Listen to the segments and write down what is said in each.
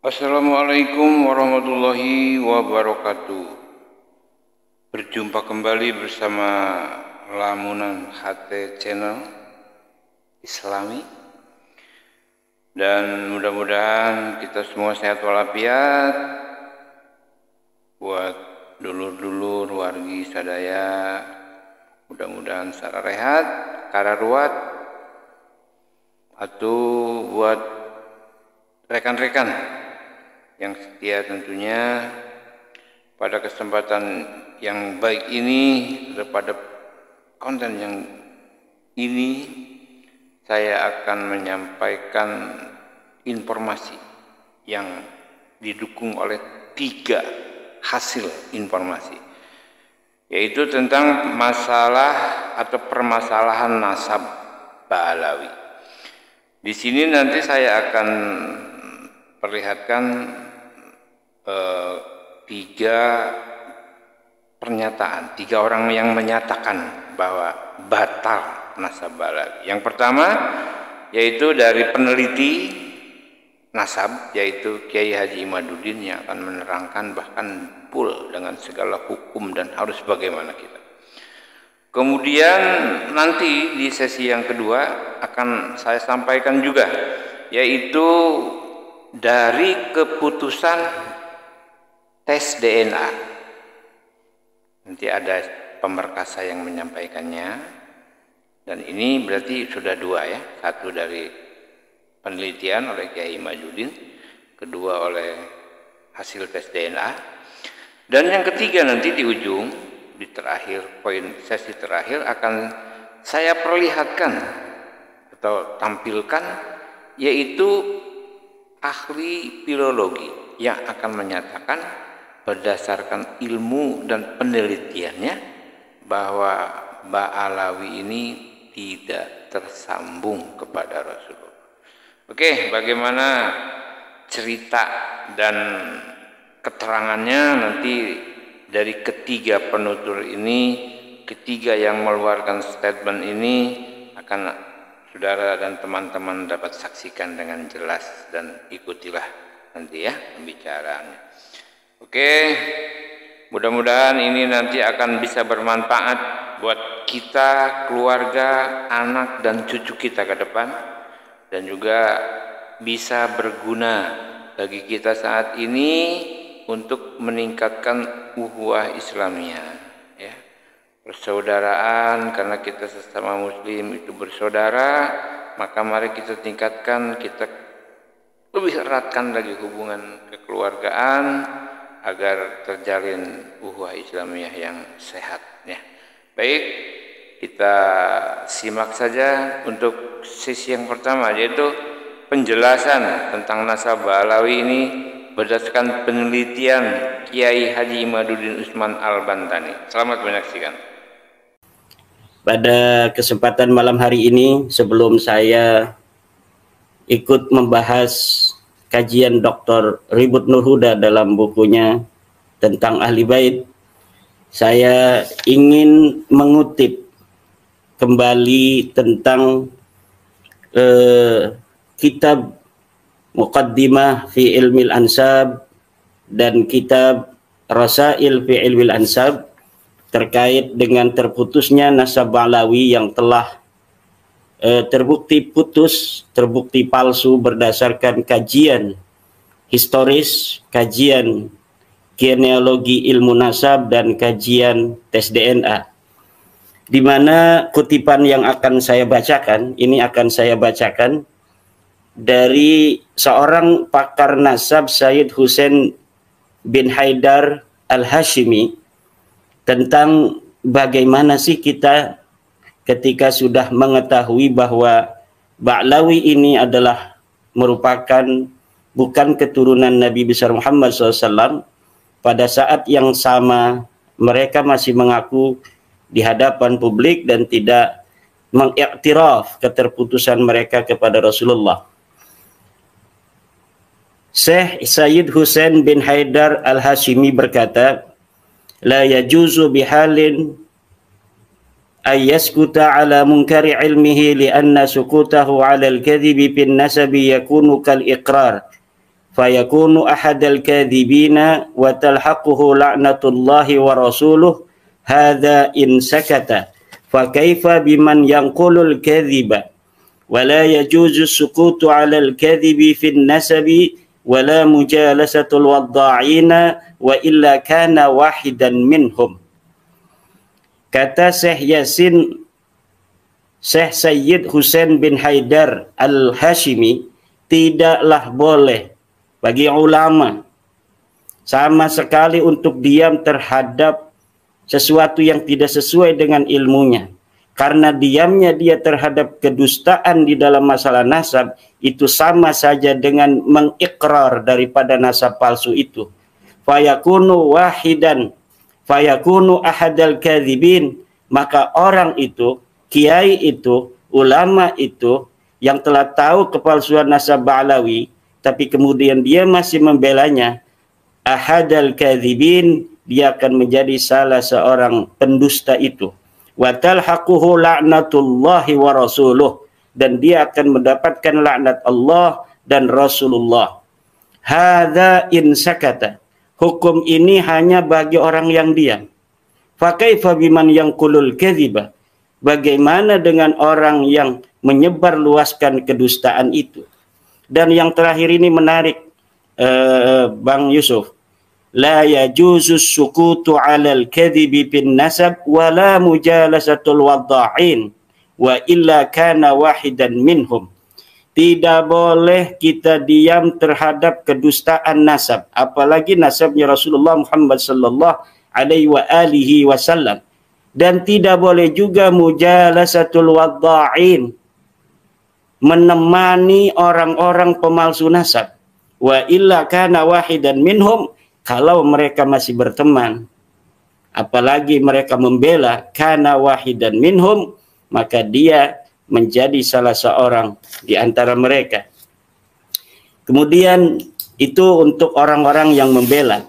Assalamualaikum warahmatullahi wabarakatuh. Berjumpa kembali bersama Lamunan HT Channel Islami. Dan mudah-mudahan kita semua sehat walafiat. Buat dulur-dulur wargi sadaya, mudah-mudahan secara rehat, kararuat. Atau buat rekan-rekan yang setia tentunya pada kesempatan yang baik ini, pada konten yang ini saya akan menyampaikan informasi yang didukung oleh 3 hasil informasi, yaitu tentang masalah atau permasalahan nasab Ba'alawi. Di sini nanti saya akan perlihatkan 3 pernyataan, 3 orang yang menyatakan bahwa batal nasab Ba'alawi. Yang pertama yaitu dari peneliti nasab, yaitu Kiai Haji Imaduddin, yang akan menerangkan bahkan full dengan segala hukum dan harus bagaimana kita. Kemudian nanti di sesi yang kedua akan saya sampaikan juga, yaitu dari keputusan tes DNA. Nanti ada pemerkasa yang menyampaikannya, dan ini berarti sudah 2 ya, 1 dari penelitian oleh Kiai Imaduddin, kedua oleh hasil tes DNA, dan yang ketiga nanti di ujung, di terakhir, poin sesi terakhir akan saya perlihatkan atau tampilkan, yaitu ahli filologi yang akan menyatakan berdasarkan ilmu dan penelitiannya bahwa Ba'alawi ini tidak tersambung kepada Rasulullah. Oke, bagaimana cerita dan keterangannya nanti dari ketiga penutur ini, ketiga yang mengeluarkan statement ini akan saudara dan teman-teman dapat saksikan dengan jelas, dan ikutilah nanti ya pembicaraannya. Oke, mudah-mudahan ini nanti akan bisa bermanfaat buat kita, keluarga, anak dan cucu kita ke depan, dan juga bisa berguna bagi kita saat ini untuk meningkatkan ukhuwah Islamiyah ya. Persaudaraan, karena kita sesama muslim itu bersaudara, maka mari kita tingkatkan, kita lebih eratkan lagi hubungan kekeluargaan agar terjalin ukhuwah Islamiyah yang sehat ya. Baik, kita simak saja untuk sesi yang pertama, yaitu penjelasan tentang nasab Ba'alawi ini berdasarkan penelitian Kiai Haji Imaduddin Utsman Al-Bantani. Selamat menyaksikan. Pada kesempatan malam hari ini, sebelum saya ikut membahas kajian Dr. Ribut Nur Huda dalam bukunya tentang Ahli Bait, saya ingin mengutip kembali tentang kitab Muqaddimah fi Ilmil Ansab dan kitab Rasail fi Ilmil Ansab terkait dengan terputusnya nasab Ba'alawi yang telah terbukti putus, terbukti palsu berdasarkan kajian historis, kajian genealogi ilmu nasab, dan kajian tes DNA. Di mana kutipan yang akan saya bacakan, ini akan saya bacakan dari seorang pakar nasab, Sayyid Husain bin Haidar Al-Hashimi, tentang bagaimana sih kita ketika sudah mengetahui bahwa Ba'alawi ini adalah merupakan bukan keturunan Nabi besar Muhammad SAW. Pada saat yang sama mereka masih mengaku di hadapan publik dan tidak mengiktiraf keterputusan mereka kepada Rasulullah. Syekh Sayyid Husain bin Haidar Al-Hashimi berkata, la yajuzu bihalin ayyaskuta ala munkari ilmihi lianna sukutahu ala al-kadhibi bin nasabi yakunu kal iqrar fayakunu ahadal kadhibina wa talhaquhu la'natullahi wa rasuluh hadza in sakata fa kaifa biman yanqulul kadhiba wa la yajuzu sukutu 'alal kadhibi fin nasabi wa la mujalasatul wadda'ina wa illa kana wahidan minhum. Kata Syekh Sayyid Husain bin Haidar Al-Hashimi, tidaklah boleh bagi ulama sama sekali untuk diam terhadap sesuatu yang tidak sesuai dengan ilmunya. Karena diamnya dia terhadap kedustaan di dalam masalah nasab itu sama saja dengan mengikrar daripada nasab palsu itu. Fayakunu wahidan, fayakunu ahadal kadhibin, maka orang itu, kiai itu, ulama itu yang telah tahu kepalsuan nasab Ba'lawi tapi kemudian dia masih membelanya, ahadal kadhibin, dia akan menjadi salah seorang pendusta itu. Wa talhaquhu la'natullahi wa rasuluh, dan dia akan mendapatkan laknat Allah dan Rasulullah. Hadza in sakata, hukum ini hanya bagi orang yang diam. Fa kaifa biman yanqulul kadhiba, bagaimana dengan orang yang menyebar luaskan kedustaan itu. Dan yang terakhir ini menarik, Bang Yusuf. La yajuzu sukutu 'alal kadhibi bin nasab wa la mujalasatul wadda'in wa illa kana wahidan minhum. Tidak boleh kita diam terhadap kedustaan nasab, apalagi nasabnya Rasulullah Muhammad sallallahu alaihi wa alihi wasallam. Dan tidak boleh juga mujalasatul wadda'in, menemani orang-orang pemalsu nasab. Wa illa kana wahidan minhum, kalau mereka masih berteman, apalagi mereka membela, kana wahidan minhum, maka dia menjadi salah seorang di antara mereka. Kemudian itu untuk orang-orang yang membela.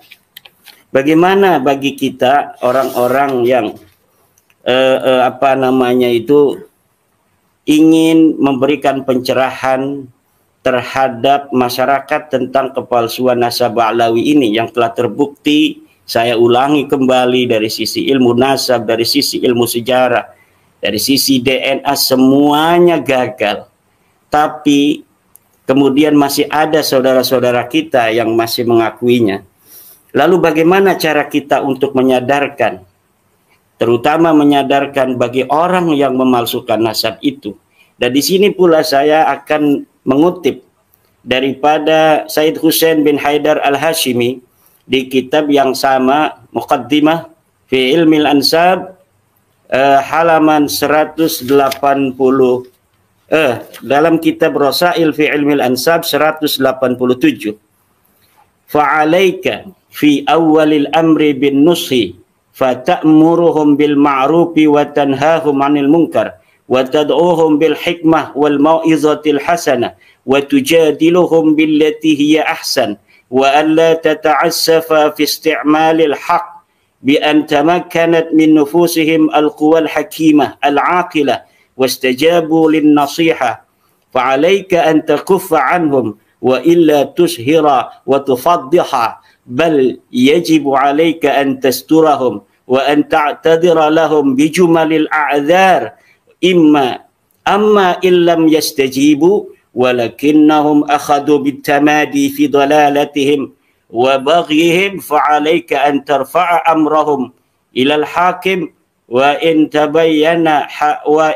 Bagaimana bagi kita orang-orang yang ingin memberikan pencerahan terhadap masyarakat tentang kepalsuan nasab Ba'lawi ini yang telah terbukti, saya ulangi kembali, dari sisi ilmu nasab, dari sisi ilmu sejarah, dari sisi DNA, semuanya gagal. Tapi kemudian masih ada saudara-saudara kita yang masih mengakuinya. Lalu bagaimana cara kita untuk menyadarkan, terutama menyadarkan bagi orang yang memalsukan nasab itu? Dan di sini pula saya akan mengutip daripada Sayyid Husain bin Haidar Al-Hashimi di kitab yang sama, Muqaddimah fi Ilmil Ansab, halaman 180, dalam kitab Rasail fi Ilmil Ansab 187. Fa'alaika fi awwalil amri bin nushi fata'muruhum bil ma'rufi wa tanhahum 'anil munkar wa tad'uhum bil hikmah wal mau'izatil hasanah wa tujadiluhum billati hiya ahsan wa an la tata'assafa fi isti'malil haqq bi an tamakkanat min nufusihim al quwal hakimah al 'aqilah wastajabu lin nasihah fa 'alaika an takuffa 'anhum wa illa tushhira wa tufaddiha bal yajibu 'alaika an tasturahum wa an ta'tadira lahum bijumalil a'dzar amma illam yastajibu walakinnahum akhadu bitamadi fi dalalatihim wa baghihim fa'alaika an tarfa'a amrahum ila al-hakim wa in tabayyana wa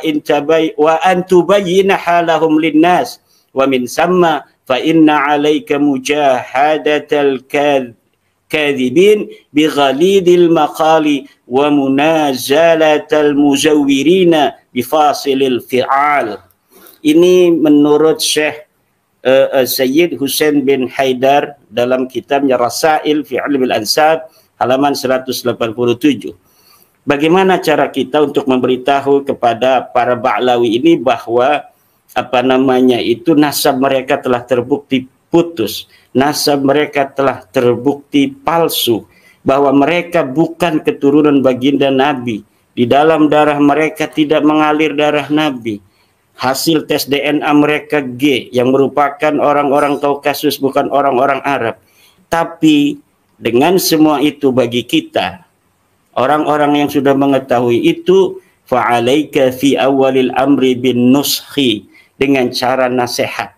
an tubayyina halahum linnas wa min samma fa inna 'alaika mujahadatal kadhibin bi ghalidil maqali wa munazalatal muzawwirina bifasilil fi'al. Ini menurut Syekh Sayyid Husain bin Haidar dalam kitabnya Rasail fi Ilmil Ansab halaman 187. Bagaimana cara kita untuk memberitahu kepada para Ba'lawi ini bahwa nasab mereka telah terbukti putus, nasab mereka telah terbukti palsu, bahwa mereka bukan keturunan baginda Nabi, di dalam darah mereka tidak mengalir darah Nabi, hasil tes DNA mereka G, yang merupakan orang-orang Kaukasus, bukan orang-orang Arab. Tapi dengan semua itu bagi kita, orang-orang yang sudah mengetahui itu, fa'alaika fi awalil amri bin nuskhi, dengan cara nasihat.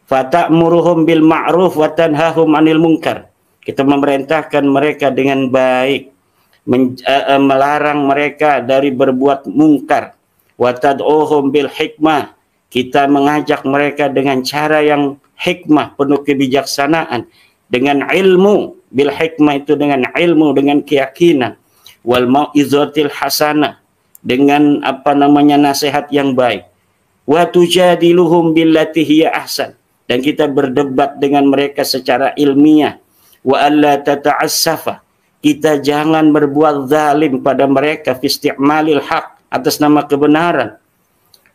Fata'muruhum bil ma'ruf wa tanhahum 'anil munkar. Kita memerintahkan mereka dengan baik, melarang mereka dari berbuat mungkar. Wa tad'uhum bil hikmah, kita mengajak mereka dengan cara yang hikmah, penuh kebijaksanaan, dengan ilmu. Bil hikmah itu dengan ilmu, dengan keyakinan. Wal mau'izatil hasanah, dengan nasihat yang baik. Wa tujadiluhum billati hiya ahsan, dan kita berdebat dengan mereka secara ilmiah. Wa alla tata'assafa, kita jangan berbuat zalim pada mereka fi isti'malil haq, atas nama kebenaran.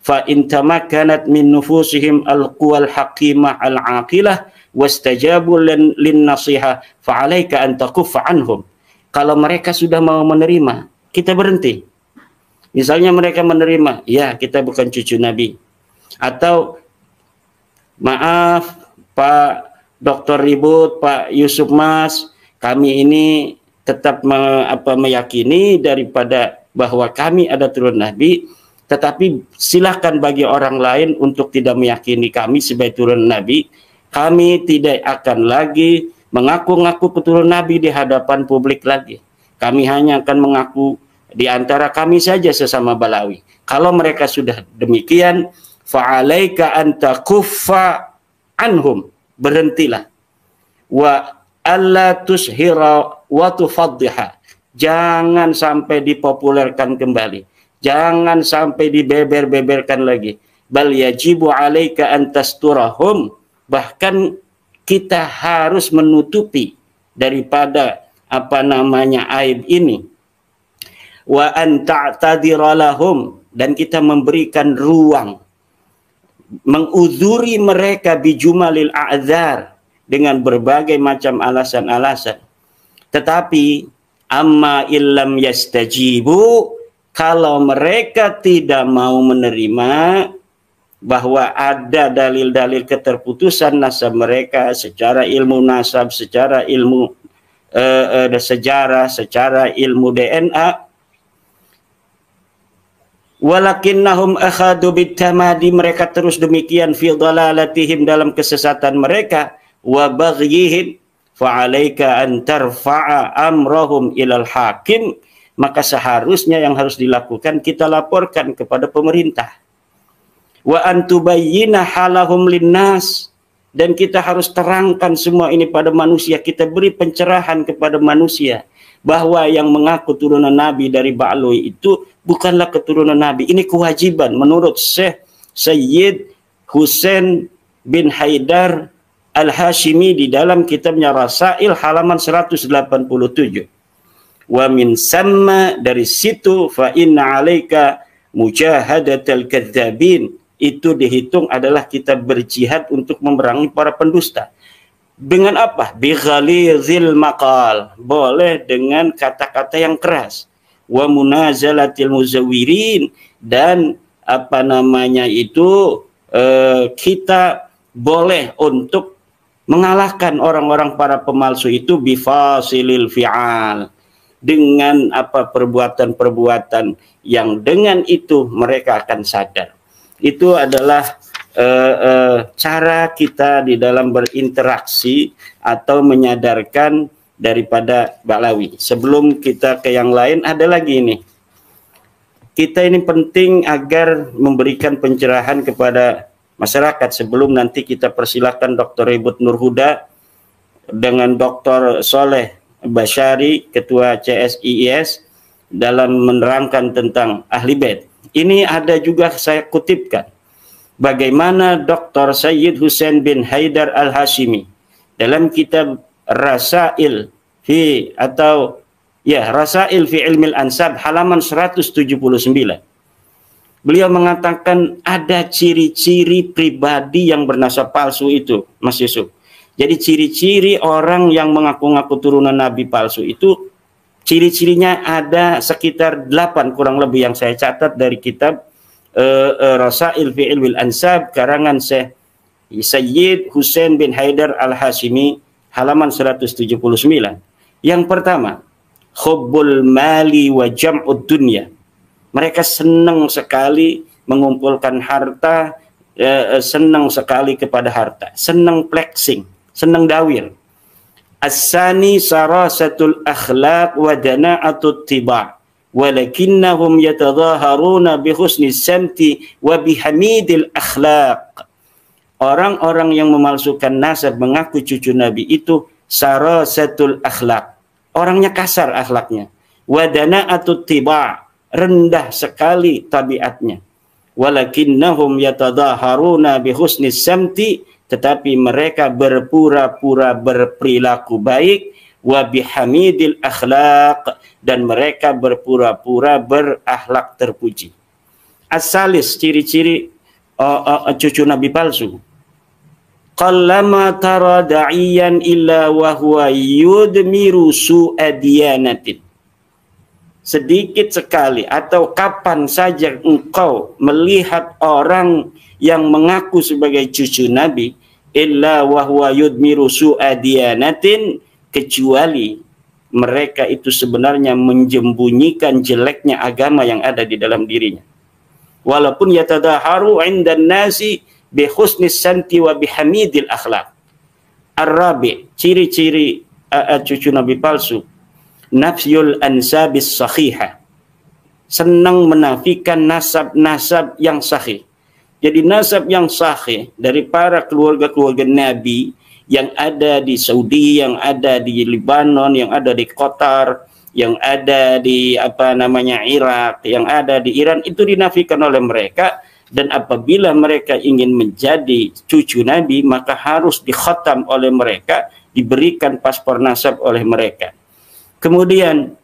Fa in tamakkanat min nufusihim al-quwal haqimah al-aqilah wastajabu lin nasiha fa 'alaika an takuffa anhum. Kalau mereka sudah mau menerima, kita berhenti. Misalnya mereka menerima, ya kita bukan cucu Nabi, atau maaf Pak Dr. Ribut, Pak Yusuf Mas, kami ini tetap meyakini daripada bahwa kami ada turun Nabi, tetapi silahkan bagi orang lain untuk tidak meyakini kami sebagai turun Nabi. Kami tidak akan lagi mengaku-ngaku keturunan Nabi di hadapan publik lagi. Kami hanya akan mengaku di antara kami saja sesama Balawi. Kalau mereka sudah demikian, fa'alaika anta kuffa anhum, berhentilah. Wa alla tushira wa tufaddiha, jangan sampai dipopulerkan kembali, jangan sampai dibeber-beberkan lagi. Bal yajibu alaika an tasturahum, bahkan kita harus menutupi daripada aib ini. Wa an ta'tadira lahum, dan kita memberikan ruang, menguzuri mereka bijumalil a'dzar, dengan berbagai macam alasan-alasan. Tetapi amma illam yastajibu, kalau mereka tidak mau menerima bahwa ada dalil-dalil keterputusan nasab mereka secara ilmu nasab, secara ilmu sejarah, secara ilmu DNA, walakinnahum akhadu bitamadi, mereka terus demikian fi dhalalatihim, dalam kesesatan mereka, wa baghyihim, fa'alaika an tarfa'a amrahum ilal hakim, maka seharusnya yang harus dilakukan kita laporkan kepada pemerintah. Wa an tubayyina halahum linnas, dan kita harus terangkan semua ini pada manusia, kita beri pencerahan kepada manusia bahwa yang mengaku turunan Nabi dari Ba'lui itu bukanlah keturunan Nabi. Ini kewajiban menurut Syekh Sayyid Husain bin Haidar Al-Hashimi di dalam kitabnya Rasail halaman 187. Wa min samma, dari situ, fa inna 'alaika mujahadatal kadzdzabin, itu dihitung adalah kita berjihad untuk memerangi para pendusta. Dengan apa? Bi ghalizil maqal, boleh dengan kata-kata yang keras. Wa munazalatil muzawwirin, dan kita boleh untuk mengalahkan orang-orang para pemalsu itu bifasilil fi'al, dengan perbuatan-perbuatan yang dengan itu mereka akan sadar. Itu adalah cara kita di dalam berinteraksi atau menyadarkan daripada Ba'lawi. Sebelum kita ke yang lain, ada lagi ini. Kita ini penting agar memberikan pencerahan kepada masyarakat. Sebelum nanti kita persilahkan Dr. Ribut Nurhuda dengan Dr. Soleh Basyari, Ketua CSIIS, dalam menerangkan tentang Ahli Bait. Ini ada juga saya kutipkan bagaimana Dr. Sayyid Husain bin Haidar Al-Hashimi dalam kitab Rasail fi Rasail fi Ilmil Ansab halaman 179. Beliau mengatakan ada ciri-ciri pribadi yang bernasab palsu itu, Mas Yusuf. Jadi ciri-ciri orang yang mengaku-ngaku turunan Nabi palsu itu, ciri-cirinya ada sekitar 8 kurang lebih yang saya catat dari kitab Rasail fi Ilmil Ansab karangan Syekh Sayyid Husain bin Haidar Al-Hashimi halaman 179. Yang pertama, hubbul mali wa jam'ud dunya. Mereka senang sekali mengumpulkan harta, senang sekali kepada harta, senang flexing, senang dawir. As-sani sarasatul akhlaq wa dana'atut tiba' walakinnahum yatadhaharuna bi husni samti wa bihamidil akhlaq. Orang-orang yang memalsukan nasab mengaku cucu Nabi itu sarasatul akhlaq, orangnya kasar akhlaknya. Wa dana'atut tiba', rendah sekali tabiatnya. Walakinnahum yatadhaharuna bi husni samti, tetapi mereka berpura-pura berperilaku baik, wa bihamidil akhlaq, dan mereka berpura-pura berakhlak terpuji. Asalis, ciri-ciri cucu Nabi palsu. Qallama tara da'iyan illa wa huwa yudmiru su'a diyanatin. Sedikit sekali atau kapan saja engkau melihat orang yang mengaku sebagai cucu Nabi, illa wa huwa yudmiru su'a diyanatin, kecuali mereka itu sebenarnya menjembunyikan jeleknya agama yang ada di dalam dirinya. Walaupun yatadaharu 'indan nasi bi husnis santi wa bihamidil akhlaq. Ar-rabi, ciri-ciri cucu Nabi palsu. Nafyul ansabis sahihah, senang menafikan nasab-nasab yang sahih. Jadi nasab yang sahih dari para keluarga-keluarga Nabi yang ada di Saudi, yang ada di Lebanon, yang ada di Qatar, yang ada di Irak, yang ada di Iran, itu dinafikan oleh mereka. Dan apabila mereka ingin menjadi cucu Nabi, maka harus dikhatam oleh mereka, diberikan paspor nasab oleh mereka. Kemudian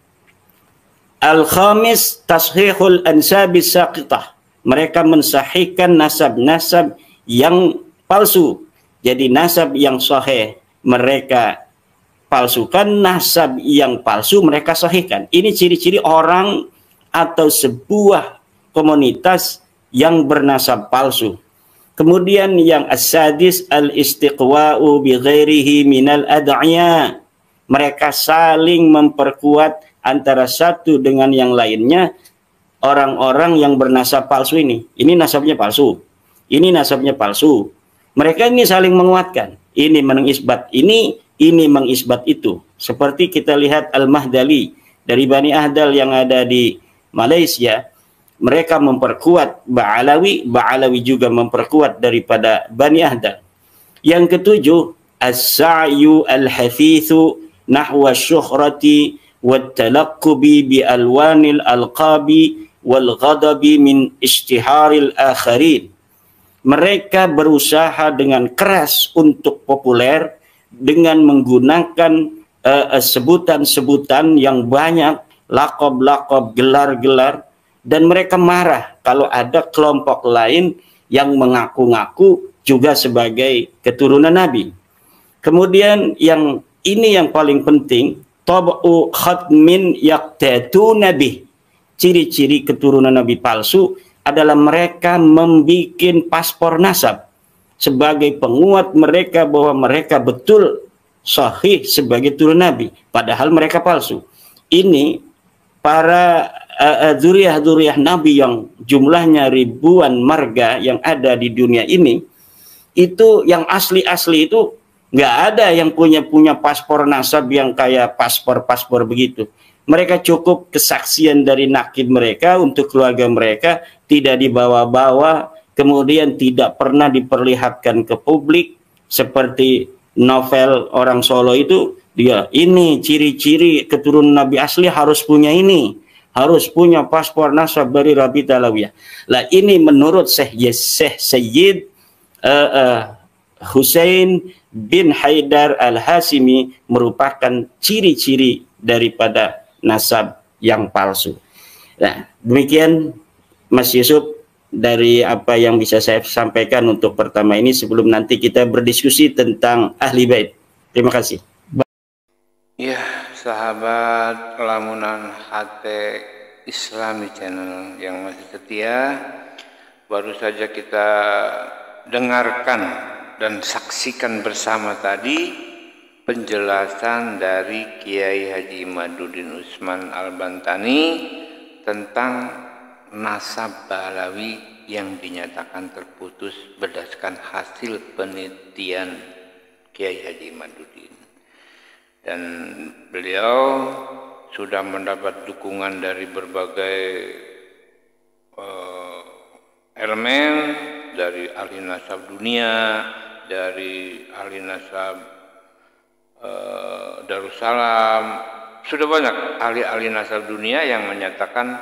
al-khamis tashihul ansabis saqitah, mereka mensahihkan nasab-nasab yang palsu. Jadi nasab yang sahih mereka palsukan, nasab yang palsu mereka sahihkan. Ini ciri-ciri orang atau sebuah komunitas yang bernasab palsu. Kemudian yang as-sadis al-istiqwa'u bi ghairihi minal ad'iya, mereka saling memperkuat antara satu dengan yang lainnya. Orang-orang yang bernasab palsu ini nasabnya palsu, ini nasabnya palsu. Mereka ini saling menguatkan, ini mengisbat ini mengisbat itu. Seperti kita lihat Al-Mahdali dari Bani Ahdal yang ada di Malaysia, mereka memperkuat Ba'alawi, Ba'alawi juga memperkuat daripada Bani Ahdal. Yang ketujuh, as-sa'yu al-hafithu nahwa syuhrati wat-talaqqubi bi alwanil alqabi wal ghadabi min ishtiharil akharin. Mereka berusaha dengan keras untuk populer dengan menggunakan sebutan-sebutan yang banyak, lakob-lakob, gelar-gelar, dan mereka marah kalau ada kelompok lain yang mengaku-ngaku juga sebagai keturunan Nabi. Kemudian yang ini yang paling penting, tab'u khatmin yaqtatu nabi. Ciri-ciri keturunan Nabi palsu adalah mereka membuat paspor nasab sebagai penguat mereka bahwa mereka betul sahih sebagai turun Nabi, padahal mereka palsu. Ini para dzurriyyah Nabi yang jumlahnya ribuan marga yang ada di dunia ini, itu yang asli-asli itu nggak ada yang punya paspor nasab yang kayak paspor begitu. Mereka cukup kesaksian dari nakib mereka untuk keluarga mereka, tidak dibawa-bawa, kemudian tidak pernah diperlihatkan ke publik. Seperti novel orang Solo itu, dia ini ciri-ciri keturunan Nabi asli harus punya ini, harus punya paspor nasab dari Rabi'at Alawiyah. Lah ini menurut Syekh Sayyid Husain bin Haidar Al-Hashimi merupakan ciri-ciri daripada nasab yang palsu. Nah, demikian Mas Yusuf dari apa yang bisa saya sampaikan untuk pertama ini, sebelum nanti kita berdiskusi tentang Ahli Bait. Terima kasih. Ya, sahabat Lamunan HT Islami Channel yang masih setia, baru saja kita dengarkan dan saksikan bersama tadi penjelasan dari Kiai Haji Imaduddin Usman Al-Bantani tentang nasab Ba'alawi yang dinyatakan terputus berdasarkan hasil penelitian Kiai Haji Imaduddin. Dan beliau sudah mendapat dukungan dari berbagai elemen, dari ahli nasab dunia, dari ahli nasab Darussalam. Sudah banyak ahli-ahli nasab dunia yang menyatakan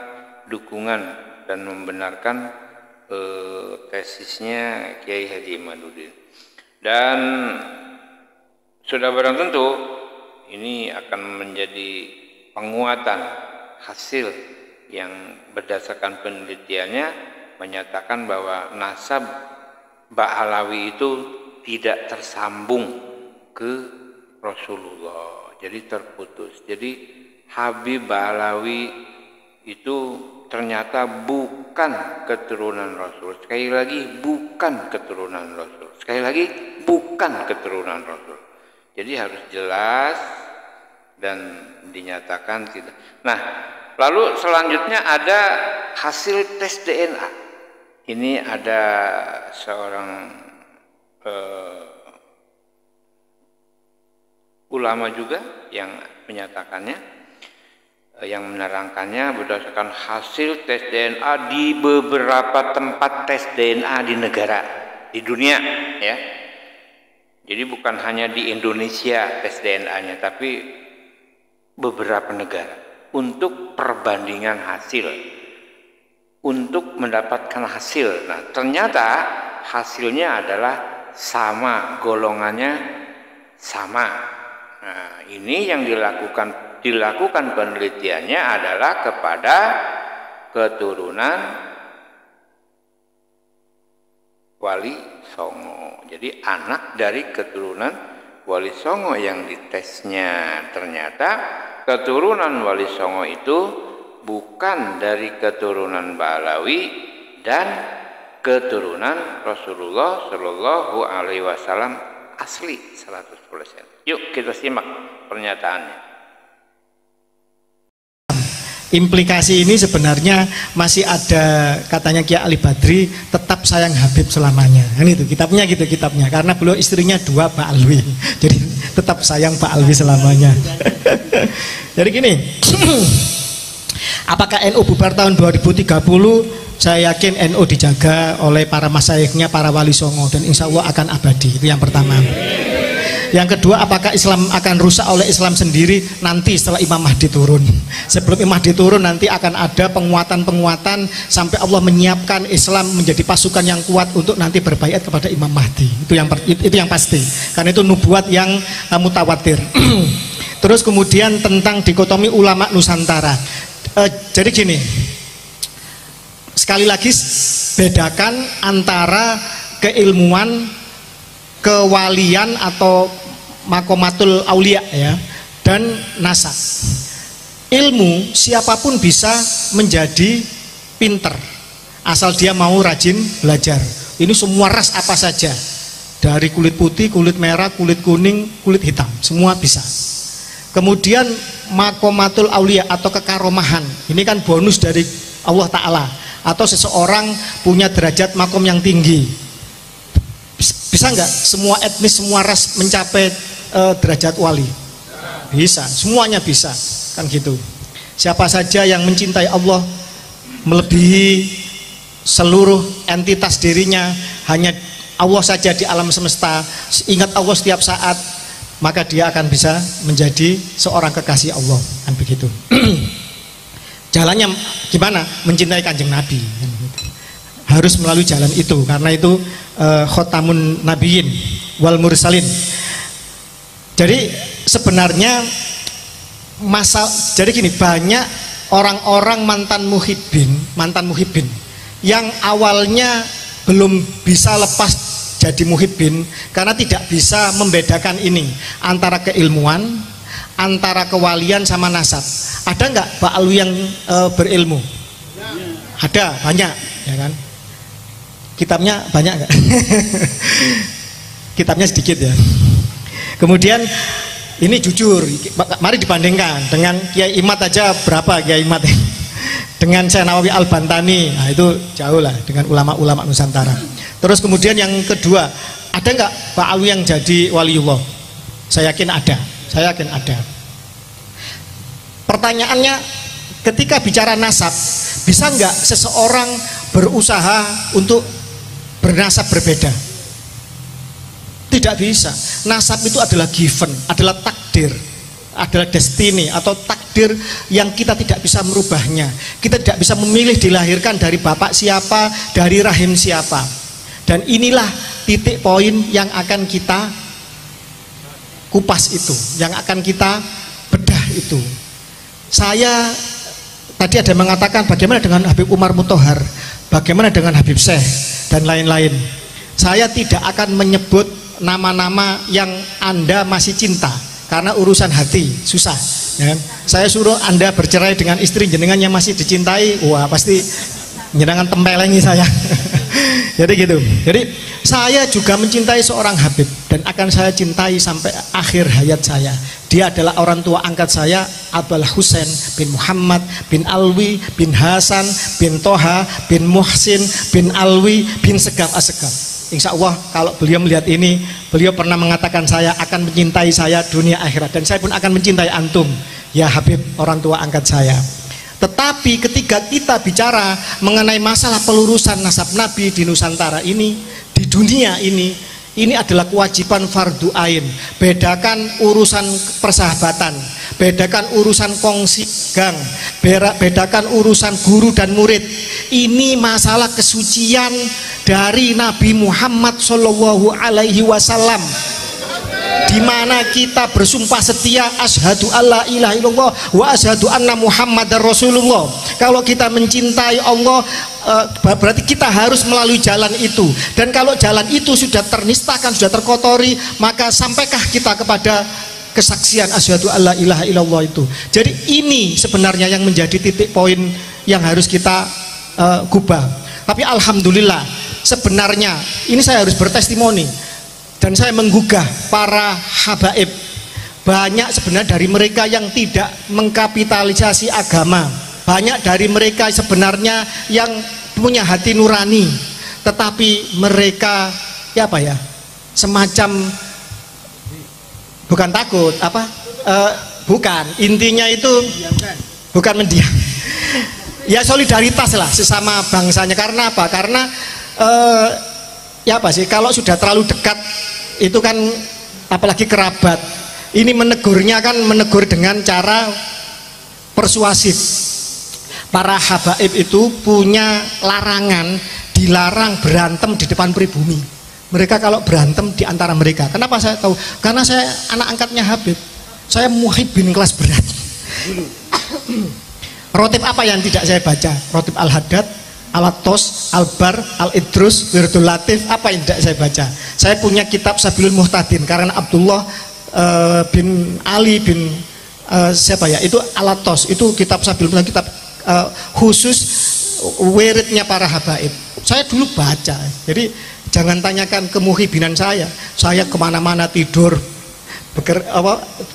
dukungan dan membenarkan tesisnya Kiai Haji Imaduddin. Dan sudah barang tentu ini akan menjadi penguatan hasil yang berdasarkan penelitiannya menyatakan bahwa nasab Ba'alawi itu tidak tersambung ke Rasulullah, jadi terputus. Jadi Habib Ba'alawi itu ternyata bukan keturunan Rasul. Sekali lagi, bukan keturunan Rasul. Sekali lagi, bukan keturunan Rasul. Jadi harus jelas dan dinyatakan tidak. Nah, lalu selanjutnya ada hasil tes DNA. Ini ada seorang ulama juga yang menyatakannya, yang menerangkannya berdasarkan hasil tes DNA di beberapa tempat tes DNA di negara, di dunia, ya. Jadi bukan hanya di Indonesia tes DNA-nya, tapi beberapa negara untuk perbandingan hasil, untuk mendapatkan hasil. Nah, ternyata hasilnya adalah sama, golongannya sama. Nah, ini yang dilakukan penelitiannya adalah kepada keturunan Wali Songo. Jadi anak dari keturunan Wali Songo yang ditesnya. Ternyata keturunan Wali Songo itu bukan dari keturunan Ba'alawi dan keturunan Rasulullah Shallallahu Alaihi Wasallam asli 100%. Yuk kita simak pernyataannya. Implikasi ini sebenarnya masih ada, katanya Kiai Ali Badri, tetap sayang Habib selamanya. Kan itu kitabnya gitu, kitabnya. Karena beliau istrinya 2 Ba'alwi. Jadi tetap sayang Ba'alwi selamanya. Jadi gini, apakah NU bubar tahun 2030? Saya yakin NU dijaga oleh para masyayiknya, para wali songo, dan insya Allah akan abadi. Itu yang pertama. Yang kedua, apakah Islam akan rusak oleh Islam sendiri nanti setelah Imam Mahdi turun? Sebelum Imam Mahdi turun nanti akan ada penguatan-penguatan sampai Allah menyiapkan Islam menjadi pasukan yang kuat untuk nanti berbaiat kepada Imam Mahdi. Itu yang pasti. Karena itu nubuat yang mutawatir. Terus kemudian tentang dikotomi ulama Nusantara. Jadi gini, sekali lagi bedakan antara keilmuan, kewalian atau makomatul aulia, ya, dan nasab. Ilmu siapapun bisa menjadi pinter asal dia mau rajin belajar. Ini semua ras apa saja, dari kulit putih, kulit merah, kulit kuning, kulit hitam, semua bisa. Kemudian makomatul aulia atau kekaromahan, ini kan bonus dari Allah Ta'ala, atau seseorang punya derajat makom yang tinggi. Bisa nggak semua etnis, semua ras mencapai derajat wali? Bisa, semuanya bisa, kan gitu. Siapa saja yang mencintai Allah melebihi seluruh entitas dirinya, hanya Allah saja di alam semesta, ingat Allah setiap saat, maka dia akan bisa menjadi seorang kekasih Allah, kan begitu. Jalannya gimana? Mencintai Kanjeng Nabi, kan gitu. Harus melalui jalan itu, karena itu khotamun nabiyyin wal mursalin. Jadi sebenarnya jadi gini, banyak orang-orang mantan muhibbin yang awalnya belum bisa lepas jadi muhibbin karena tidak bisa membedakan ini antara keilmuan, antara kewalian sama nasab. Ada nggak Ba'alwi yang berilmu? Ada, banyak, ya kan? Kitabnya banyak nggak? Kitabnya sedikit ya. Kemudian ini jujur, mari dibandingkan dengan Kiai Imad aja berapa Kiai Imad dengan Syekh Nawawi Al-Bantani, nah itu jauh lah dengan ulama-ulama Nusantara. Terus kemudian yang kedua, ada nggak Pak Alwi yang jadi waliullah? Saya yakin ada, saya yakin ada. Pertanyaannya, ketika bicara nasab, bisa nggak seseorang berusaha untuk bernasab berbeda? Tidak bisa. Nasab itu adalah given, adalah takdir, adalah destiny atau takdir yang kita tidak bisa merubahnya. Kita tidak bisa memilih dilahirkan dari bapak siapa, dari rahim siapa. Dan inilah titik poin yang akan kita kupas itu, yang akan kita bedah itu. Saya tadi ada mengatakan bagaimana dengan Habib Umar Muthohar, bagaimana dengan Habib Syekh dan lain-lain. Saya tidak akan menyebut nama-nama yang Anda masih cinta karena urusan hati susah ya. Saya suruh Anda bercerai dengan istri jenengan yang masih dicintai, wah pasti jenengan tempelengi saya. Jadi gitu. Jadi saya juga mencintai seorang Habib dan akan saya cintai sampai akhir hayat saya. Dia adalah orang tua angkat saya, Abul Husain bin Muhammad bin Alwi bin Hasan bin Toha bin Muhsin bin Alwi bin Segaf Asegaf. Insya Allah kalau beliau melihat ini, beliau pernah mengatakan saya akan mencintai saya dunia akhirat, dan saya pun akan mencintai antum ya Habib, orang tua angkat saya. Tetapi ketika kita bicara mengenai masalah pelurusan nasab Nabi di Nusantara ini, di dunia ini adalah kewajiban fardu ain. Bedakan urusan persahabatan, bedakan urusan kongsi gang, bedakan urusan guru dan murid. Ini masalah kesucian dari Nabi Muhammad Shallallahu Alaihi Wasallam, di mana kita bersumpah setia asyhadu alla ilaha illallah wa asyhadu anna Muhammadar Rasulullah. Kalau kita mencintai Allah, berarti kita harus melalui jalan itu. Dan kalau jalan itu sudah ternistakan, sudah terkotori, maka sampaikah kita kepada kesaksian asyhadu alla ilaha illallah itu. Jadi ini sebenarnya yang menjadi titik poin yang harus kita gubah. Tapi alhamdulillah, sebenarnya ini saya harus bertestimoni dan saya menggugah para habaib. Banyak sebenarnya dari mereka yang tidak mengkapitalisasi agama, banyak dari mereka sebenarnya yang punya hati nurani, tetapi mereka ya apa ya, semacam bukan takut bukan, intinya itu bukan mendiam. Ya solidaritas lah sesama bangsanya. Karena apa? Karena ya apa sih, kalau sudah terlalu dekat itu kan, apalagi kerabat, ini menegurnya kan menegur dengan cara persuasif. Para habaib itu punya larangan, dilarang berantem di depan pribumi. Mereka kalau berantem di antara mereka. Kenapa saya tahu? Karena saya anak angkatnya Habib, saya muhibbin kelas berat. Rotib apa yang tidak saya baca? Rotib Al-Haddad, Al-Atos, Al-Bar, Al-Idrus, Wirdul Latif, apa yang tidak saya baca? Saya punya kitab Sabilul Muhtadin karena Abdullah bin Ali bin siapa ya? Itu Al-Atos, itu kitab Sabilul Muhtadin, kitab khusus wiridnya para habaib. Saya dulu baca. Jadi jangan tanyakan kemuhibinan saya kemana-mana tidur,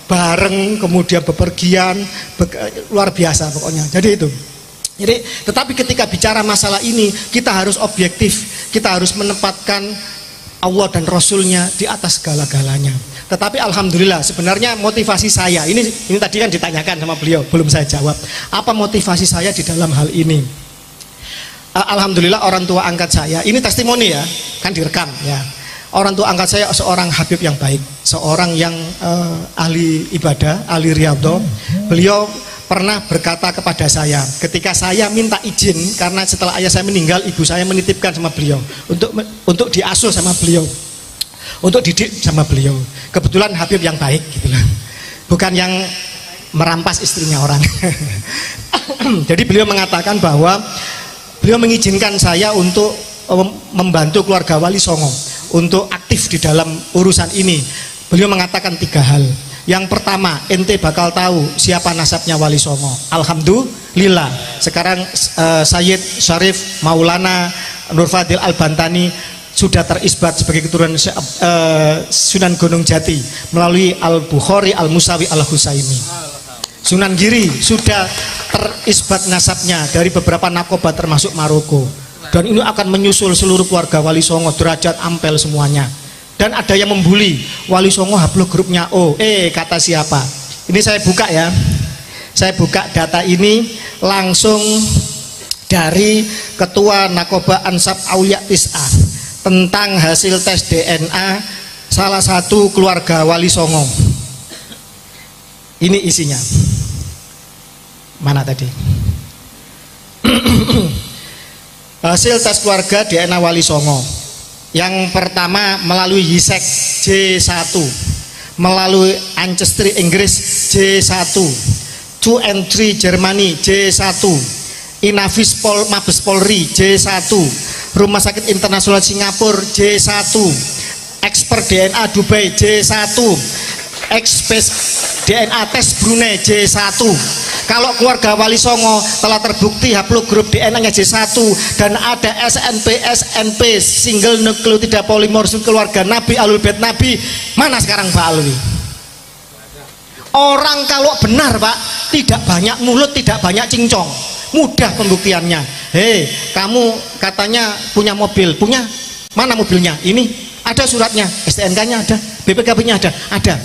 bareng, kemudian bepergian, luar biasa pokoknya. Jadi itu. Jadi, tetapi ketika bicara masalah ini, kita harus objektif, kita harus menempatkan Allah dan Rasulnya di atas segala-galanya. Tetapi alhamdulillah, sebenarnya motivasi saya ini tadi kan ditanyakan sama beliau, belum saya jawab. Apa motivasi saya di dalam hal ini? Alhamdulillah orang tua angkat saya, ini testimoni ya, kan direkam ya. Orang tua angkat saya seorang Habib yang baik, seorang yang ahli ibadah, ahli riyadhah. Beliau pernah berkata kepada saya ketika saya minta izin, karena setelah ayah saya meninggal, ibu saya menitipkan sama beliau untuk diasuh sama beliau, untuk didik sama beliau. Kebetulan Habib yang baik gitu lah, bukan yang merampas istrinya orang. Jadi beliau mengatakan bahwa beliau mengizinkan saya untuk membantu keluarga Wali Songo untuk aktif di dalam urusan ini. Beliau mengatakan 3 hal. Yang pertama, ente bakal tahu siapa nasabnya Wali Songo. Alhamdulillah, sekarang Sayyid Syarif Maulana Nur Fadil Al-Bantani sudah terisbat sebagai keturunan Sunan Gunung Jati melalui Al-Bukhari, Al-Musawi, Al-Husaini. Sunan Giri sudah terisbat nasabnya dari beberapa nakoba termasuk Maroko, dan ini akan menyusul seluruh keluarga Wali Songo, derajat ampel semuanya. Dan ada yang membuli Wali Songo haplogrupnya O. Kata siapa? Ini saya buka ya, saya buka data ini langsung dari Ketua Nakoba Ansab Aulia Tis'a tentang hasil tes DNA salah satu keluarga Wali Songo. Ini isinya. Mana tadi? Hasil tes keluarga DNA Wali Songo. Yang pertama melalui Yisek J1, melalui Ancestry Inggris J1, 2 and 3 Jermani J1, Inavis Mabes Polri J1, Rumah Sakit Internasional Singapura J1, Expert DNA Dubai J1, Expert DNA tes Brunei J1. Kalau keluarga Wali Songo telah terbukti haplogrup DNA-nya J1 dan ada SNP single nukleotida polimorfisme keluarga Nabi Ahlul Bait Nabi, mana sekarang Pak Alwi? Orang kalau benar Pak, tidak banyak mulut, tidak banyak cincong, mudah pembuktiannya. Hei, kamu katanya punya mobil, punya? Mana mobilnya? Ini ada suratnya, STNK-nya ada, BPKB-nya ada.